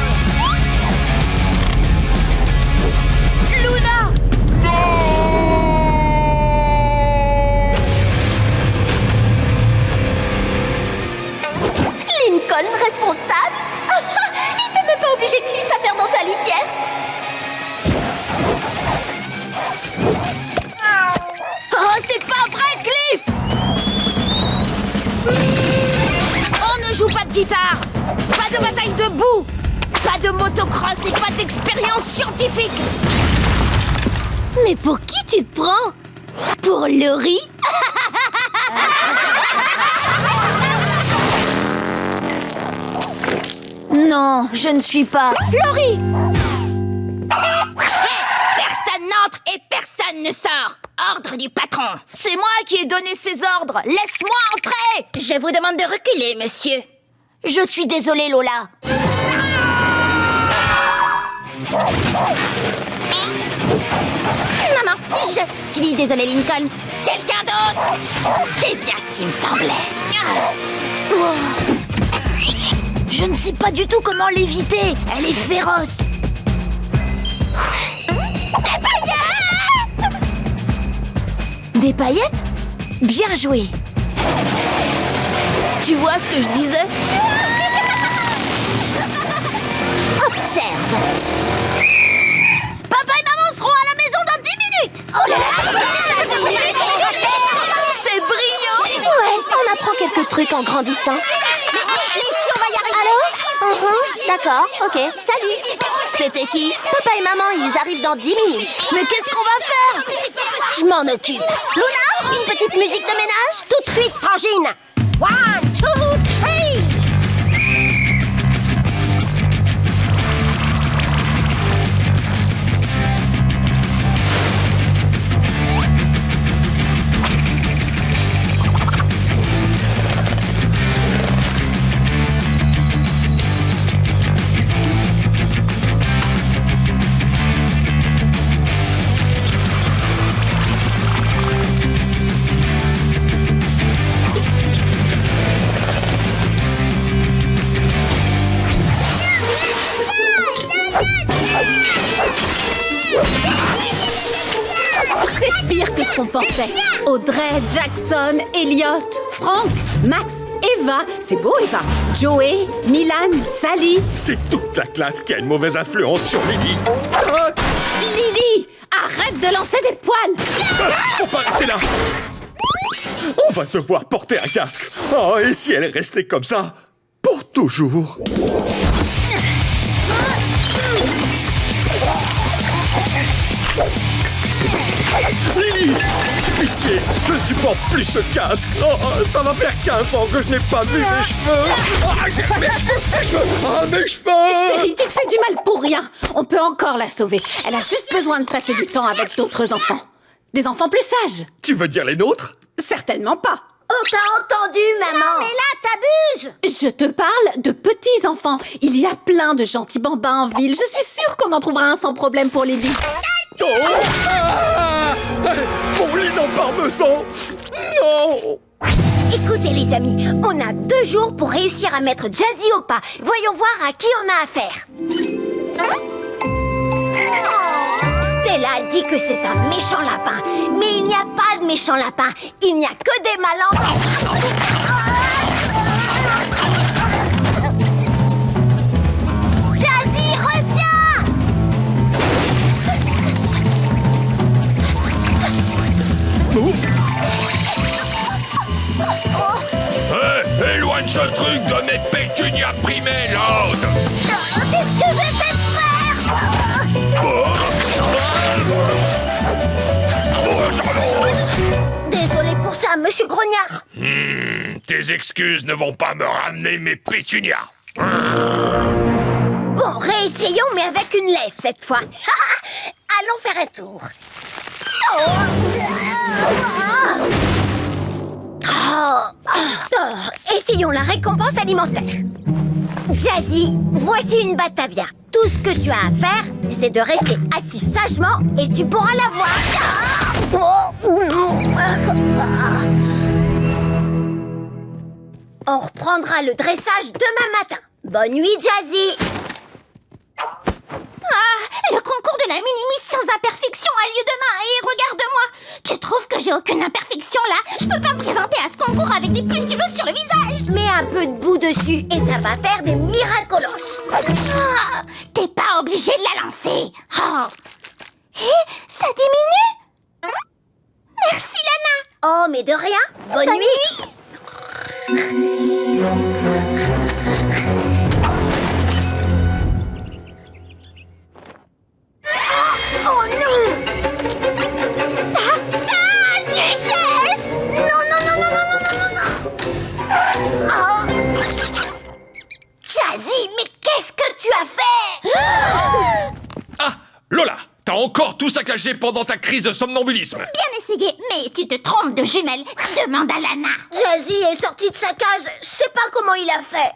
Luna! Lincoln responsable. Il peut même pas obliger Cliff à faire dans sa litière. Oh, c'est pas vrai, Cliff! On ne joue pas de guitare, pas de bataille debout, pas de motocross et pas d'expérience scientifique. Mais pour qui tu te prends? Pour Laurie? Non, je ne suis pas Laurie. Personne n'entre et personne ne sort. Ordre du patron. C'est moi qui ai donné ces ordres. Laisse-moi entrer. Je vous demande de reculer, monsieur. Je suis désolée, Lola. Non, je suis désolée, Lincoln. Quelqu'un d'autre? C'est bien ce qui me semblait. Je ne sais pas du tout comment l'éviter. Elle est féroce. Des paillettes? Bien joué. Tu vois ce que je disais? Observe. Papa et maman seront à la maison dans 10 minutes. Oh là là, C'est brillant. Ouais, on apprend quelques trucs en grandissant. Ici, on va y arriver. Allô? D'accord, ok, salut. C'était qui? Papa et maman, ils arrivent dans 10 minutes. Mais qu'est-ce qu'on va faire? Je m'en occupe. Luna, une petite musique de ménage? Tout de suite, Frangine. 1, 2, 3. qu'on pensait. Audrey, Jackson, Elliot, Frank, Max, Eva. C'est beau, Eva. Joey, Milan, Sally. C'est toute la classe qui a une mauvaise influence sur Lily. Ah, Lily, arrête de lancer des poils. faut pas rester là. On va devoir porter un casque. Oh, et si elle est restée comme ça pour toujours? Lily, pitié, je supporte plus ce casque. Oh, ça va faire 15 ans que je n'ai pas vu mes cheveux. Ah, mes cheveux. Chérie, tu te fais du mal pour rien. On peut encore la sauver. Elle a juste besoin de passer du temps avec d'autres enfants. Des enfants plus sages. Tu veux dire les nôtres? Certainement pas. On t'a entendu, maman. Non, mais là, t'abuses. Je te parle de petits enfants. Il y a plein de gentils bambins en ville. Je suis sûre qu'on en trouvera un sans problème pour Lily. Oh, ah, mon lit en parmesan. Non. Écoutez, les amis, on a 2 jours pour réussir à mettre Jazzy au pas. Voyons voir à qui on a affaire. Stella dit que c'est un méchant lapin. Mais il n'y a pas de méchant lapin. Il n'y a que des malentendants. Jazzy, reviens! Hé, éloigne ce truc de mes pétunias primées, Lord. C'est ce que j'essaie de faire! Désolé pour ça, monsieur Grognard. Tes excuses ne vont pas me ramener mes pétunias. Bon, réessayons, mais avec une laisse cette fois. Allons faire un tour. Essayons la récompense alimentaire. Jazzy, voici une Batavia. Tout ce que tu as à faire, c'est de rester assis sagement et tu pourras la voir. On reprendra le dressage demain matin. Bonne nuit, Jazzy. Le concours de la mini-miss sans imperfection a lieu demain et regarde-moi. Tu trouves que j'ai aucune imperfection là? Je peux pas me présenter à ce concours avec des pustules sur le visage. Mets un peu de boue dessus et ça va faire des miraculos. T'es pas obligé de la lancer. Hé, ça diminue? Merci Lana. Oh, mais de rien. Bonne nuit. Oh non! Ta duchesse! Non. Oh. Jazzy, mais qu'est-ce que tu as fait? Ah, Lola, t'as encore tout saccagé pendant ta crise de somnambulisme. Bien essayé, mais tu te trompes de jumelle. Demande à Lana. Jazzy est sorti de sa cage. Je sais pas comment il a fait.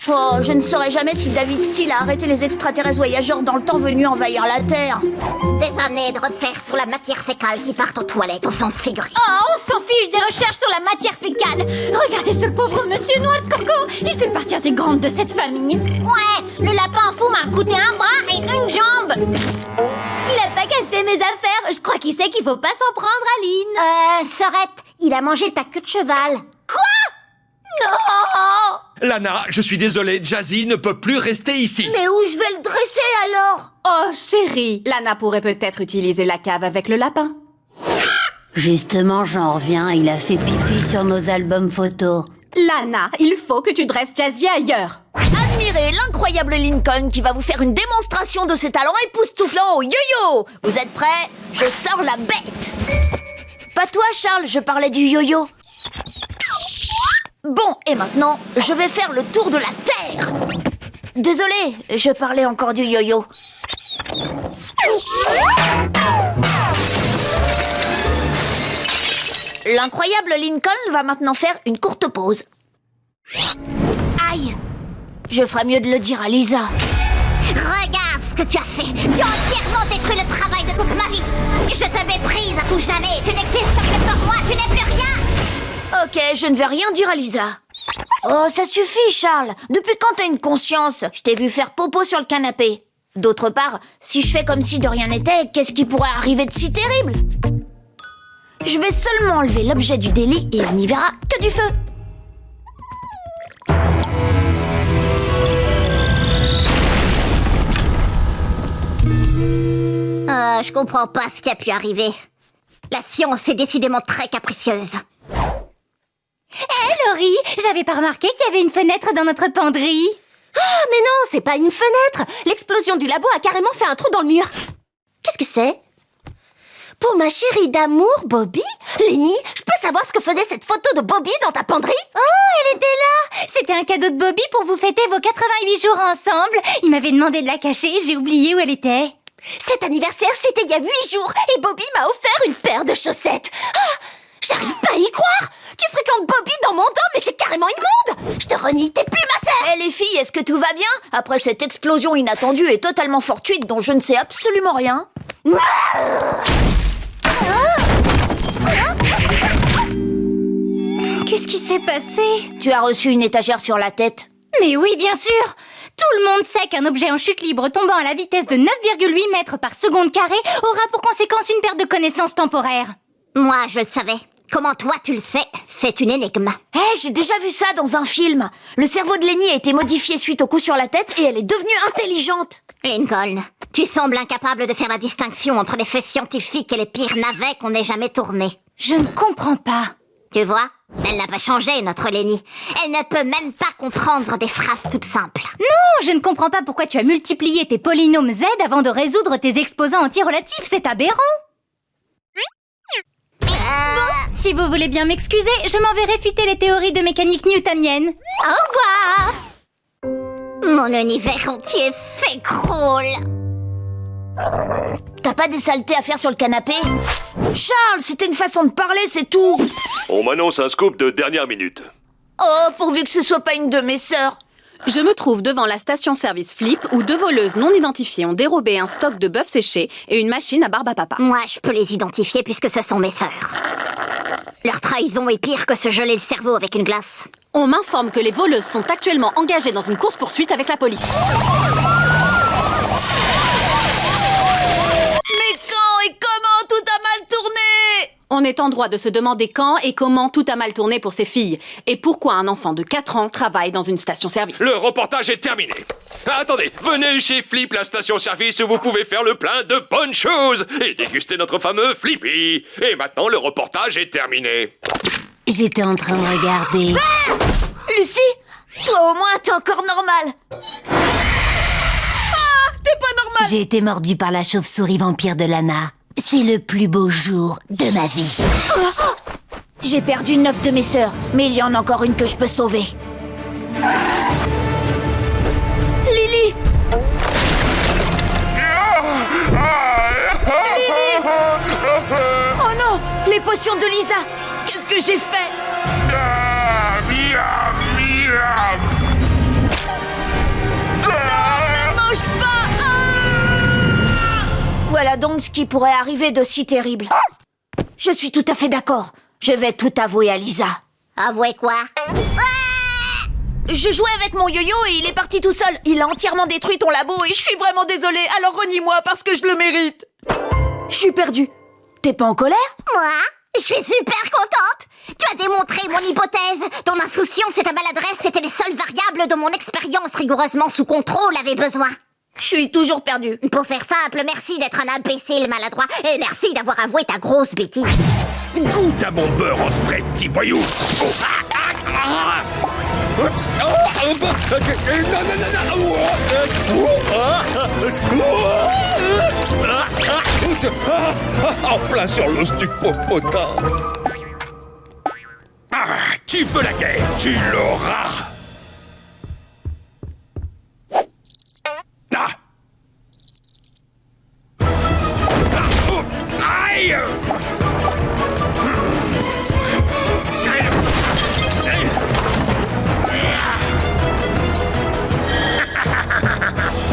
Oh, je ne saurais jamais si David Steele a arrêté les extraterrestres voyageurs dans le temps venus envahir la Terre. Des années de recherches sur la matière fécale qui partent aux toilettes, au sens figuré. Oh, on s'en fiche des recherches sur la matière fécale. Regardez ce pauvre monsieur Noix de Coco. Il fait partie intégrante de cette famille. Ouais, le lapin fou m'a coûté un bras et une jambe. Il a pas cassé mes affaires. Je crois qu'il sait qu'il faut pas s'en prendre à Lynn. Sorette, il a mangé ta queue de cheval. Quoi? Non! Lana, je suis désolé, Jazzy ne peut plus rester ici. Mais où je vais le dresser alors? Oh, chérie, Lana pourrait peut-être utiliser la cave avec le lapin. Justement, j'en reviens, il a fait pipi sur nos albums photos. Lana, il faut que tu dresses Jazzy ailleurs. Admirez l'incroyable Lincoln qui va vous faire une démonstration de ses talents époustouflants au yo-yo. Vous êtes prêts? Je sors la bête. Pas toi, Charles, je parlais du yo-yo. Bon, et maintenant, je vais faire le tour de la Terre. Désolé, je parlais encore du yo-yo. L'incroyable Lincoln va maintenant faire une courte pause. Aïe! Je ferais mieux de le dire à Lisa. Regarde ce que tu as fait. Tu as entièrement détruit le travail de toute ma vie. Je te méprise à tout jamais. Tu n'existes que pour moi. Tu n'es plus rien. Ok, je ne vais rien dire à Lisa. Oh, ça suffit, Charles. Depuis quand t'as une conscience? Je t'ai vu faire popo sur le canapé. D'autre part, si je fais comme si de rien n'était, qu'est-ce qui pourrait arriver de si terrible? Je vais seulement enlever l'objet du délit et on n'y verra que du feu. Je comprends pas ce qui a pu arriver. La science est décidément très capricieuse. Hé, Laurie, j'avais pas remarqué qu'il y avait une fenêtre dans notre penderie. Ah, mais non, c'est pas une fenêtre. L'explosion du labo a carrément fait un trou dans le mur. Qu'est-ce que c'est? Pour ma chérie d'amour, Bobby? Lenny, je peux savoir ce que faisait cette photo de Bobby dans ta penderie? Oh, elle était là! C'était un cadeau de Bobby pour vous fêter vos 88 jours ensemble. Il m'avait demandé de la cacher, j'ai oublié où elle était. Cet anniversaire, c'était il y a 8 jours et Bobby m'a offert une paire de chaussettes. Ah, j'arrive pas à y croire. Tu fréquentes Bobby dans mon dos, mais c'est carrément immonde. Je te renie, t'es plus ma sœur. Eh les filles, est-ce que tout va bien? Après cette explosion inattendue et totalement fortuite dont je ne sais absolument rien. Qu'est-ce qui s'est passé? Tu as reçu une étagère sur la tête. Mais oui, bien sûr! Tout le monde sait qu'un objet en chute libre tombant à la vitesse de 9,8 mètres par seconde carrée aura pour conséquence une perte de connaissance temporaire. Moi, je le savais. Comment toi, tu le sais? C'est une énigme. J'ai déjà vu ça dans un film. Le cerveau de Lenny a été modifié suite au coup sur la tête et elle est devenue intelligente. Lincoln, tu sembles incapable de faire la distinction entre les faits scientifiques et les pires navets qu'on ait jamais tournés. Je ne comprends pas. Tu vois? Elle n'a pas changé, notre Lenny. Elle ne peut même pas comprendre des phrases toutes simples. Non, je ne comprends pas pourquoi tu as multiplié tes polynômes Z avant de résoudre tes exposants antirelatifs, c'est aberrant. Si vous voulez bien m'excuser, je m'en vais réfuter les théories de mécanique newtonienne. Au revoir! Mon univers entier s'écroule. T'as pas des saletés à faire sur le canapé? Charles, c'était une façon de parler, c'est tout. On m'annonce un scoop de dernière minute. Oh, pourvu que ce soit pas une de mes sœurs. Je me trouve devant la station-service Flip où 2 voleuses non identifiées ont dérobé un stock de bœuf séché et une machine à barbe à papa. Moi, je peux les identifier puisque ce sont mes sœurs. Leur trahison est pire que se geler le cerveau avec une glace. On m'informe que les voleuses sont actuellement engagées dans une course-poursuite avec la police. Mais quand et comment tout a mal tourné? On est en droit de se demander quand et comment tout a mal tourné pour ces filles. Et pourquoi un enfant de 4 ans travaille dans une station-service. Le reportage est terminé. Attendez, venez chez Flip, la station-service où vous pouvez faire le plein de bonnes choses et déguster notre fameux Flippy. Et maintenant, le reportage est terminé. J'étais en train de regarder. Ah, Lucie, toi au moins t'es encore normale. Ah, t'es pas normale. J'ai été mordue par la chauve-souris vampire de Lana. C'est le plus beau jour de ma vie. J'ai perdu 9 de mes sœurs, mais il y en a encore une que je peux sauver. Lily! Lily! Oh non! Les potions de Lisa! Qu'est-ce que j'ai fait? Non, ne mange pas! Voilà donc ce qui pourrait arriver d'aussi terrible. Je suis tout à fait d'accord. Je vais tout avouer à Lisa. Avouer quoi? Je jouais avec mon yo-yo et il est parti tout seul. Il a entièrement détruit ton labo et je suis vraiment désolée. Alors renie-moi parce que je le mérite. Je suis perdue. T'es pas en colère? Moi? Je suis super contente. Tu as démontré mon hypothèse. Ton insouciance et ta maladresse étaient les seules variables dont mon expérience rigoureusement sous contrôle avait besoin. Je suis toujours perdue. Pour faire simple, merci d'être un imbécile maladroit et merci d'avoir avoué ta grosse bêtise. Goûte à mon beurre en spray, petit voyou. En plein sur l'os du popotin. Tu veux la guerre, tu l'auras. Aïe!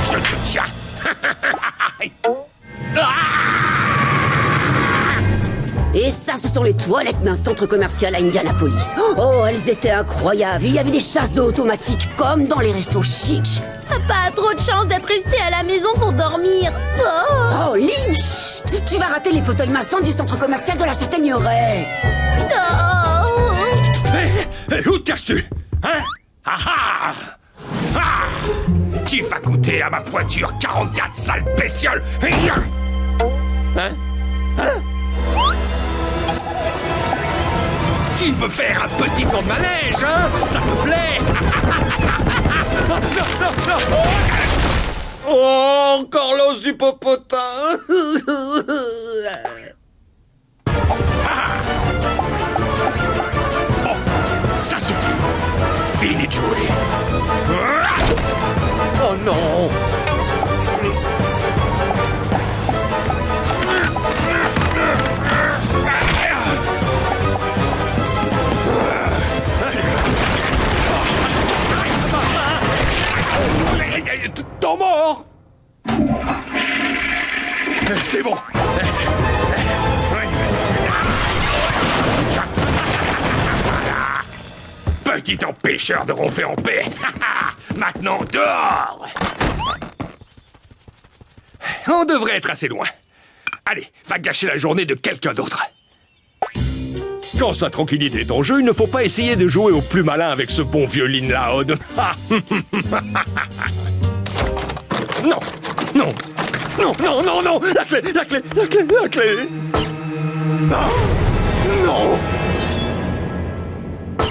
Je te tiens. Et ça, ce sont les toilettes d'un centre commercial à Indianapolis. Oh, elles étaient incroyables. Il y avait des chasses d'eau automatiques, comme dans les restos chics. Papa a trop de chance d'être resté à la maison pour dormir. Oh, Lynn, chut, tu vas rater les fauteuils maçons du centre commercial de la Châtaigneraie. Où te caches-tu? Hein? Ah ah! Ah! Qui va goûter à ma pointure 44 sales bestioles? Hein? Hein? Qui veut faire un petit tour de manège, hein? Ça te plaît? Non, non, non. Oh, encore l'os du popotin. Bon, ça suffit. Fini de jouer. Oh non. T'es mort. C'est bon. Petit empêcheur de ronfler en paix. Maintenant, dehors. On devrait être assez loin. Allez, va gâcher la journée de quelqu'un d'autre. Quand sa tranquillité est en jeu, il ne faut pas essayer de jouer au plus malin avec ce bon vieux Lynn Loud. Non, non, non, non, non, non, la clé, la clé, la clé, la clé. Ah, non.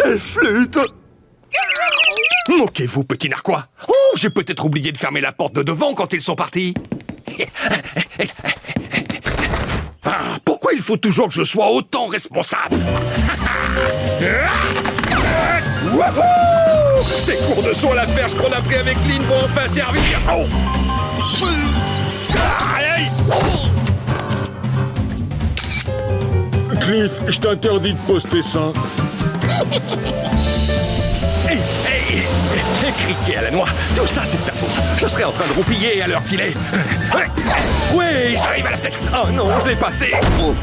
Elle flûte. Moquez-vous, petit narquois. Oh, j'ai peut-être oublié de fermer la porte de devant quand ils sont partis. Ah, pourquoi il faut toujours que je sois autant responsable? Wouhou! Ces cours de saut à la perche qu'on a pris avec Lynn vont enfin servir. Oh! Aïe! Cliff, je t'interdis de poster ça. Criquet à la noix, tout ça c'est de ta faute. Je serais en train de roupiller à l'heure qu'il est. Oui, j'arrive à la fenêtre. Oh non, je l'ai passé. Oh.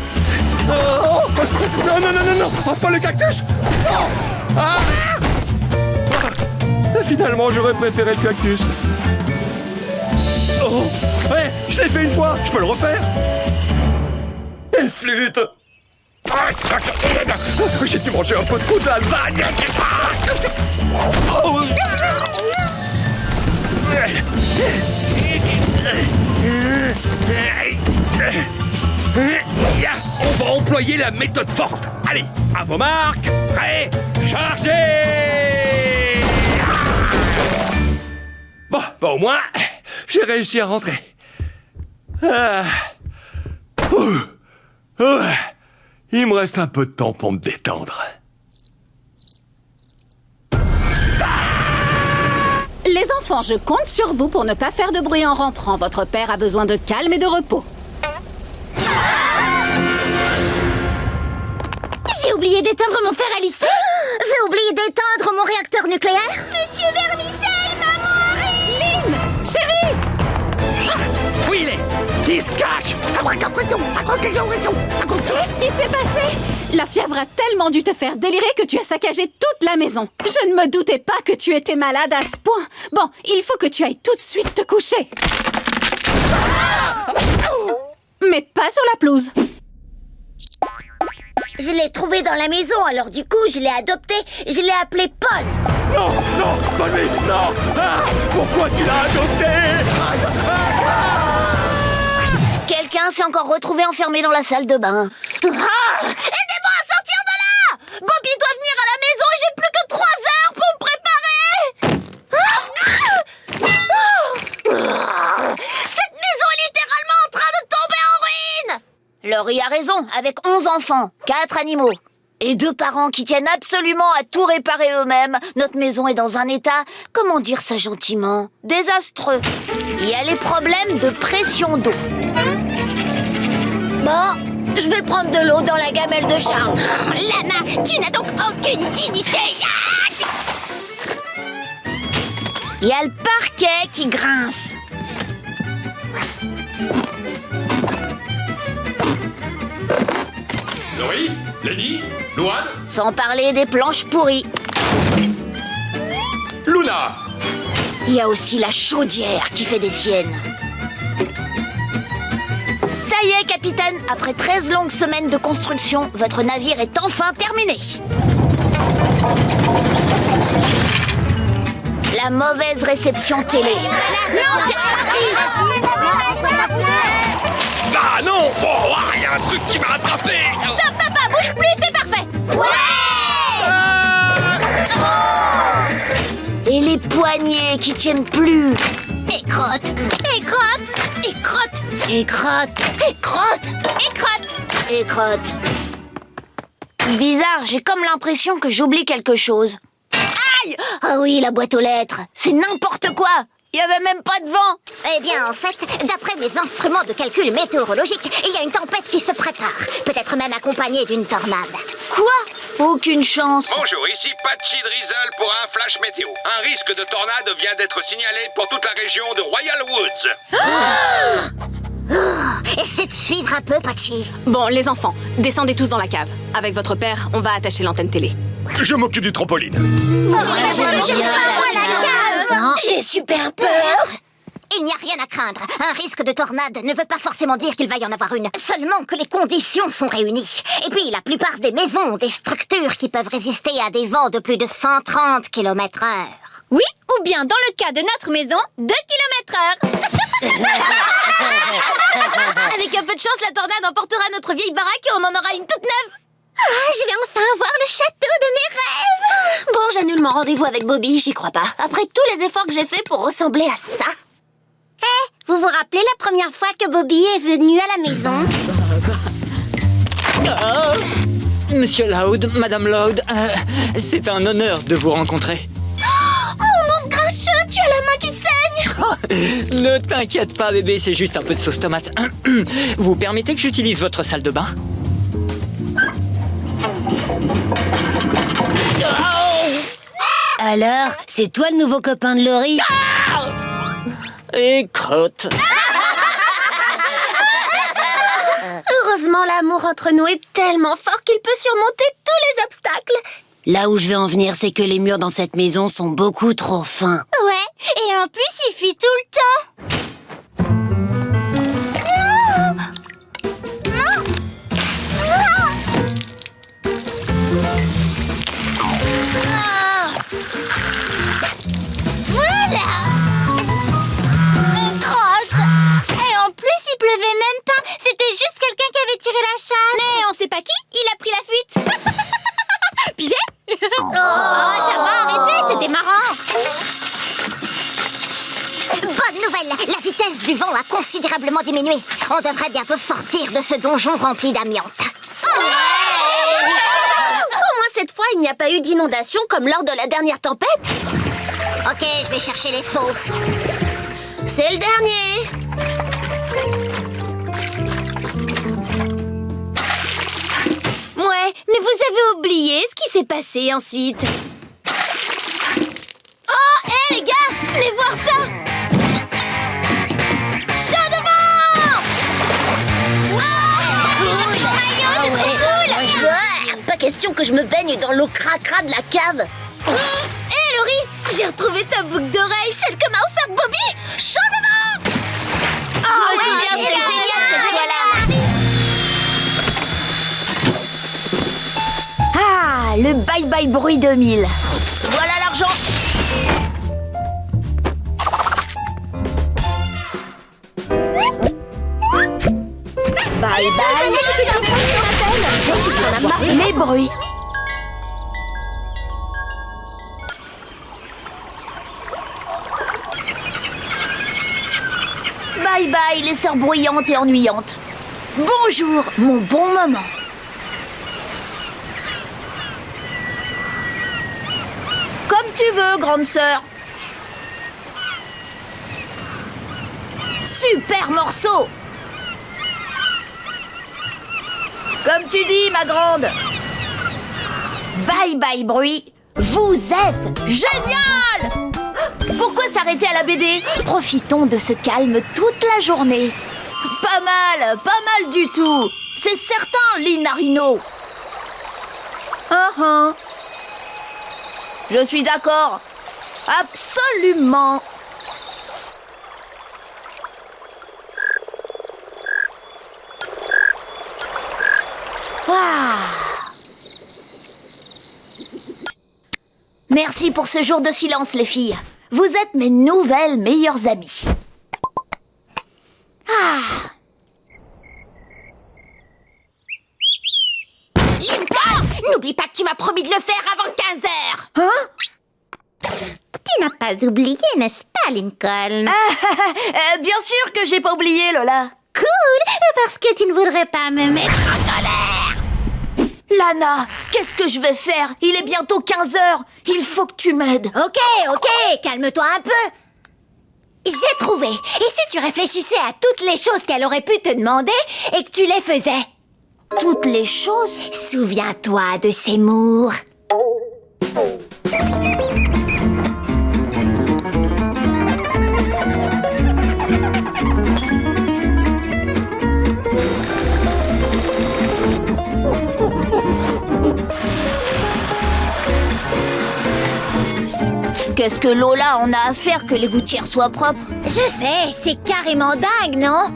Non, non, non, non, non. Oh, pas le cactus. Oh. Ah. Ah. Finalement, j'aurais préféré le cactus. Oh, ouais, je l'ai fait une fois. Je peux le refaire. Et flûte. J'ai dû manger un peu de coup de lasagne. Oh. On va employer la méthode forte. Allez, à vos marques, prêts, chargez. Bon, au moins, j'ai réussi à rentrer. Il me reste un peu de temps pour me détendre. Les enfants, je compte sur vous pour ne pas faire de bruit en rentrant. Votre père a besoin de calme et de repos. J'ai oublié d'éteindre mon fer à lisser. J'ai oublié d'éteindre mon réacteur nucléaire. Monsieur Vermicelle, maman arrive. Lynn, chérie. Où il est? Il se cache. Qu'est-ce qui s'est passé? La fièvre a tellement dû te faire délirer que tu as saccagé toute la maison. Je ne me doutais pas que tu étais malade à ce point. Bon, il faut que tu ailles tout de suite te coucher. Mais pas sur la pelouse. Je l'ai trouvé dans la maison, alors du coup, je l'ai adopté. Je l'ai appelé Paul. Non, non, pas lui, non. Ah, pourquoi tu l'as adopté? Quelqu'un s'est encore retrouvé enfermé dans la salle de bain. Aidez-moi à sortir de là. Bobby doit venir à la maison et j'ai plus que 3 heures pour me préparer. Cette maison est littéralement en train de tomber en ruine. Laurie a raison, avec 11 enfants, 4 animaux et 2 parents qui tiennent absolument à tout réparer eux-mêmes. Notre maison est dans un état, comment dire ça gentiment, désastreux. Il y a les problèmes de pression d'eau. Bon, je vais prendre de l'eau dans la gamelle de Charles. Lana, tu n'as donc aucune dignité. Il y a le parquet qui grince. Laurie, Lenny, Louane, Sans parler des planches pourries. Luna. Il y a aussi la chaudière qui fait des siennes. Ça y est, capitaine, après 13 longues semaines de construction, votre navire est enfin terminé. La mauvaise réception télé. Non, c'est parti! Ah non! Oh, il y a un truc qui m'a attrapé! Stop, papa, bouge plus, c'est parfait. Et les poignets qui tiennent plus. Et crotte. Et crotte. Et crotte. Et crotte. Et crotte. Et crotte. Et crotte. Bizarre, j'ai comme l'impression que j'oublie quelque chose. Aïe! Ah oui, la boîte aux lettres. C'est n'importe quoi. Il n'y avait même pas de vent. Eh bien, en fait, d'après mes instruments de calcul météorologique, il y a une tempête qui se prépare. Peut-être même accompagnée d'une tornade. Quoi? Aucune chance. Bonjour, ici Patchy Drizzle pour un flash météo. Un risque de tornade vient d'être signalé pour toute la région de Royal Woods. Essaie de suivre un peu, Patchy. Bon, les enfants, descendez tous dans la cave. Avec votre père, on va attacher l'antenne télé. Je m'occupe du trampoline. J'ai super peur. Il n'y a rien à craindre. Un risque de tornade ne veut pas forcément dire qu'il va y en avoir une. Seulement que les conditions sont réunies. Et puis, la plupart des maisons ont des structures qui peuvent résister à des vents de plus de 130 km/h. Oui, ou bien dans le cas de notre maison, 2 km/h. Avec un peu de chance, la tornade emportera notre vieille baraque et on en aura une toute neuve. Je vais enfin voir le château de mes rêves. Bon, j'annule mon rendez-vous avec Bobby, j'y crois pas. Après tous les efforts que j'ai faits pour ressembler à ça. Vous vous rappelez la première fois que Bobby est venu à la maison? Monsieur Loud, Madame Loud, c'est un honneur de vous rencontrer. Mon os grincheux, tu as la main qui saigne. Ne t'inquiète pas, bébé, c'est juste un peu de sauce tomate. Vous permettez que j'utilise votre salle de bain? Alors, c'est toi le nouveau copain de Laurie? Et crotte. Heureusement, l'amour entre nous est tellement fort qu'il peut surmonter tous les obstacles. Là où je veux en venir, c'est que les murs dans cette maison sont beaucoup trop fins. Ouais, et en plus, il fuit tout le temps. Il pleuvait même pas. C'était juste quelqu'un qui avait tiré la chasse. Mais on sait pas qui. Il a pris la fuite. Pigé? Oh, ça va, arrêtez, c'était marrant. Bonne nouvelle, la vitesse du vent a considérablement diminué. On devrait bientôt sortir de ce donjon rempli d'amiante. Au moins cette fois, il n'y a pas eu d'inondation comme lors de la dernière tempête. Ok, je vais chercher les faux. C'est le dernier. Ouais, mais vous avez oublié ce qui s'est passé ensuite. Oh, hé les gars, allez voir ça! Chaud devant! J'ai cherché mon maillot, c'est trop cool! Pas question que je me baigne dans l'eau cracra de la cave. Hé Laurie, j'ai retrouvé ta boucle d'oreille, celle que m'a offerte Bobby! Chaud devant! Oh, c'est bien, c'est génial cette fois-là. Ah, le bye-bye bruit 2000. Voilà l'argent. Bye-bye. Les bruits. Bye-bye, les sœurs bruyantes et ennuyantes. Bonjour, mon bon moment. Comme tu veux, grande sœur. Super morceau. Comme tu dis, ma grande. Bye bye bruit. Vous êtes génial. Pourquoi s'arrêter à la BD? Profitons de ce calme toute la journée. Pas mal du tout. C'est certain, Linarino. Je suis d'accord. Absolument. Merci pour ce jour de silence, les filles. Vous êtes mes nouvelles meilleures amies. Lincoln, n'oublie pas que tu m'as promis de le faire avant 15 heures. Tu n'as pas oublié, n'est-ce pas, Lincoln? Bien sûr que j'ai pas oublié, Lola. Cool, parce que tu ne voudrais pas me mettre en colère. Lana, qu'est-ce que je vais faire? Il est bientôt 15 heures. Il faut que tu m'aides. Ok, calme-toi un peu. J'ai trouvé. Et si tu réfléchissais à toutes les choses qu'elle aurait pu te demander et que tu les faisais? Toutes les choses? Souviens-toi de Seymour. Qu'est-ce que Lola en a à faire que les gouttières soient propres? Je sais, c'est carrément dingue, non?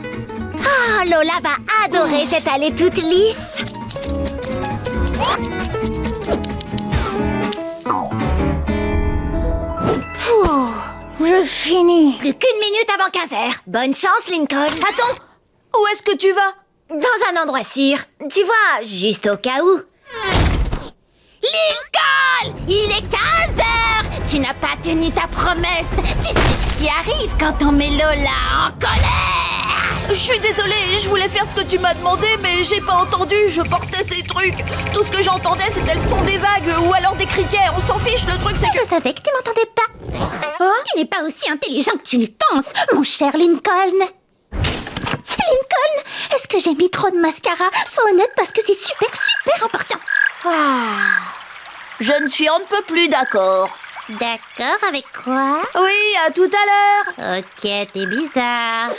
Ah, Lola va adorer cette allée toute lisse. Je finis. Plus qu'une minute avant 15 heures. Bonne chance, Lincoln. Attends, où est-ce que tu vas? Dans un endroit sûr. Tu vois, juste au cas où. Lincoln, il est 15 heures. Tu n'as pas tenu ta promesse. Tu sais ce qui arrive quand on met Lola en colère. Je suis désolée, je voulais faire ce que tu m'as demandé, mais j'ai pas entendu, je portais ces trucs. Tout ce que j'entendais, c'était le son des vagues ou alors des criquets. On s'en fiche, le truc c'est que... Je savais que tu m'entendais pas. Tu n'es pas aussi intelligent que tu le penses, mon cher Lincoln. Lincoln, est-ce que j'ai mis trop de mascara? Sois honnête parce que c'est super important. Je ne suis on ne peut plus d'accord. D'accord, avec quoi? Oui, à tout à l'heure. Ok, t'es bizarre.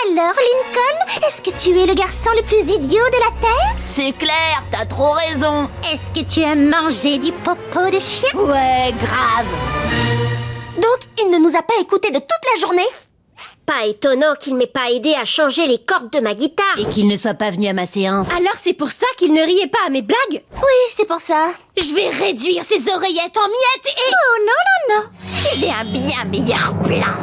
Alors, Lincoln, est-ce que tu es le garçon le plus idiot de la Terre? C'est clair, t'as trop raison. Est-ce que tu aimes manger du popo de chien? Ouais, grave. Donc, il ne nous a pas écoutés de toute la journée? Pas étonnant qu'il m'ait pas aidé à changer les cordes de ma guitare. Et qu'il ne soit pas venu à ma séance. Alors c'est pour ça qu'il ne riait pas à mes blagues? Oui, c'est pour ça. Je vais réduire ses oreillettes en miettes et... Oh non. J'ai un bien meilleur plan.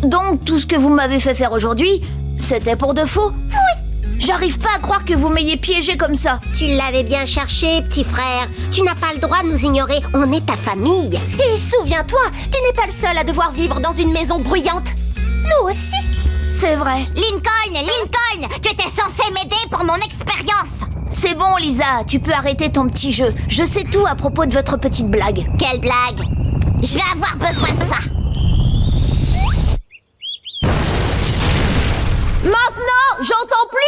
Donc, tout ce que vous m'avez fait faire aujourd'hui, c'était pour de faux? Oui. J'arrive pas à croire que vous m'ayez piégé comme ça. Tu l'avais bien cherché, petit frère. Tu n'as pas le droit de nous ignorer. On est ta famille. Et souviens-toi, tu n'es pas le seul à devoir vivre dans une maison bruyante. Nous aussi. C'est vrai. Lincoln, tu étais censé m'aider pour mon expérience. C'est bon, Lisa, tu peux arrêter ton petit jeu. Je sais tout à propos de votre petite blague. Quelle blague? Je vais avoir besoin de ça. Maintenant, j'entends plus.